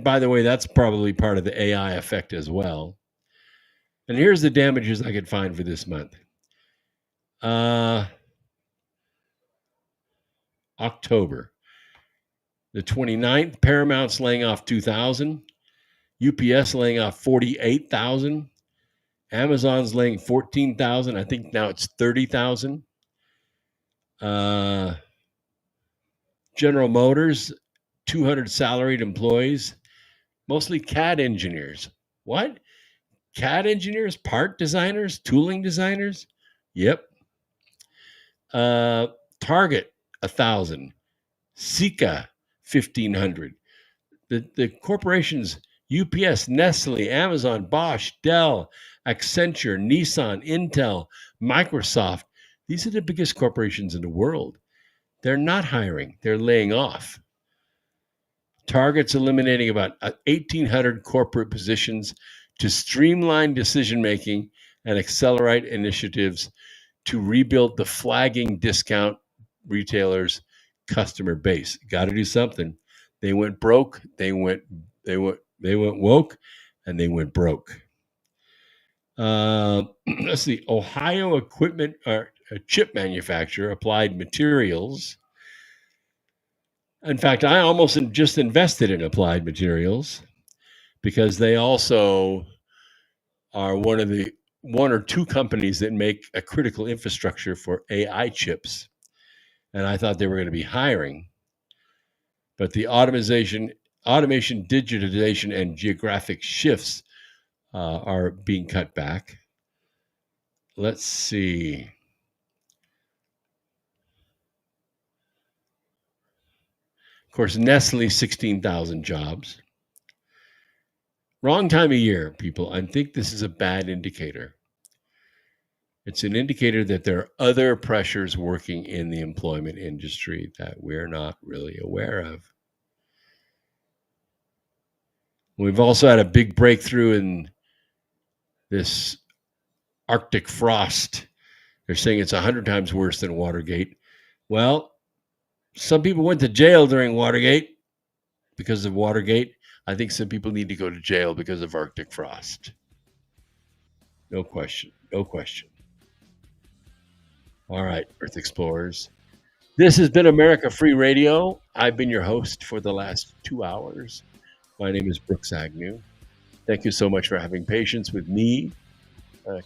by the way, that's probably part of the AI effect as well. And here's the damages I could find for this month. October. The 29th, Paramount's laying off 2,000. UPS laying off 48,000. Amazon's laying 14,000. I think now it's 30,000. General Motors, 200 salaried employees, mostly CAD engineers. What? CAD engineers, part designers, tooling designers? Yep. Target, 1,000. Sika, 1,500. The corporations, UPS, Nestle, Amazon, Bosch, Dell, Accenture, Nissan, Intel, Microsoft. These are the biggest corporations in the world. They're not hiring. They're laying off. Target's eliminating about 1,800 corporate positions to streamline decision-making and accelerate initiatives to rebuild the flagging discount retailers' customer base. Got to do something. They went broke. They went woke, and they went broke. Let's see. Ohio equipment or chip manufacturer, Applied Materials. In fact, I almost just invested in Applied Materials because they also are one or two companies that make a critical infrastructure for AI chips. And I thought they were going to be hiring. But the automation, digitization, and geographic shifts are being cut back. Let's see. Of course, Nestle, 16,000 jobs. Wrong time of year, people. I think this is a bad indicator. It's an indicator that there are other pressures working in the employment industry that we're not really aware of. We've also had a big breakthrough in this Arctic frost. They're saying it's 100 times worse than Watergate. Well, some people went to jail during Watergate because of Watergate. I think some people need to go to jail because of Arctic frost. No question. No question. All right, Earth Explorers. This has been America Free Radio. I've been your host for the last 2 hours. My name is Brooks Agnew. Thank you so much for having patience with me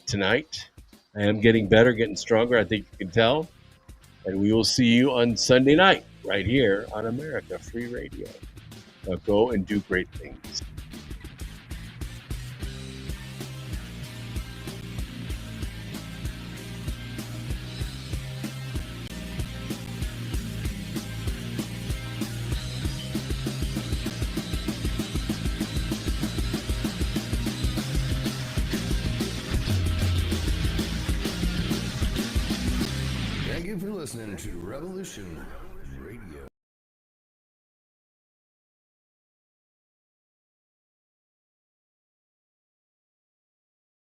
tonight. I am getting better, getting stronger, I think you can tell. And we will see you on Sunday night right here on America Free Radio. Now go and do great things. Thank you for listening to Revolution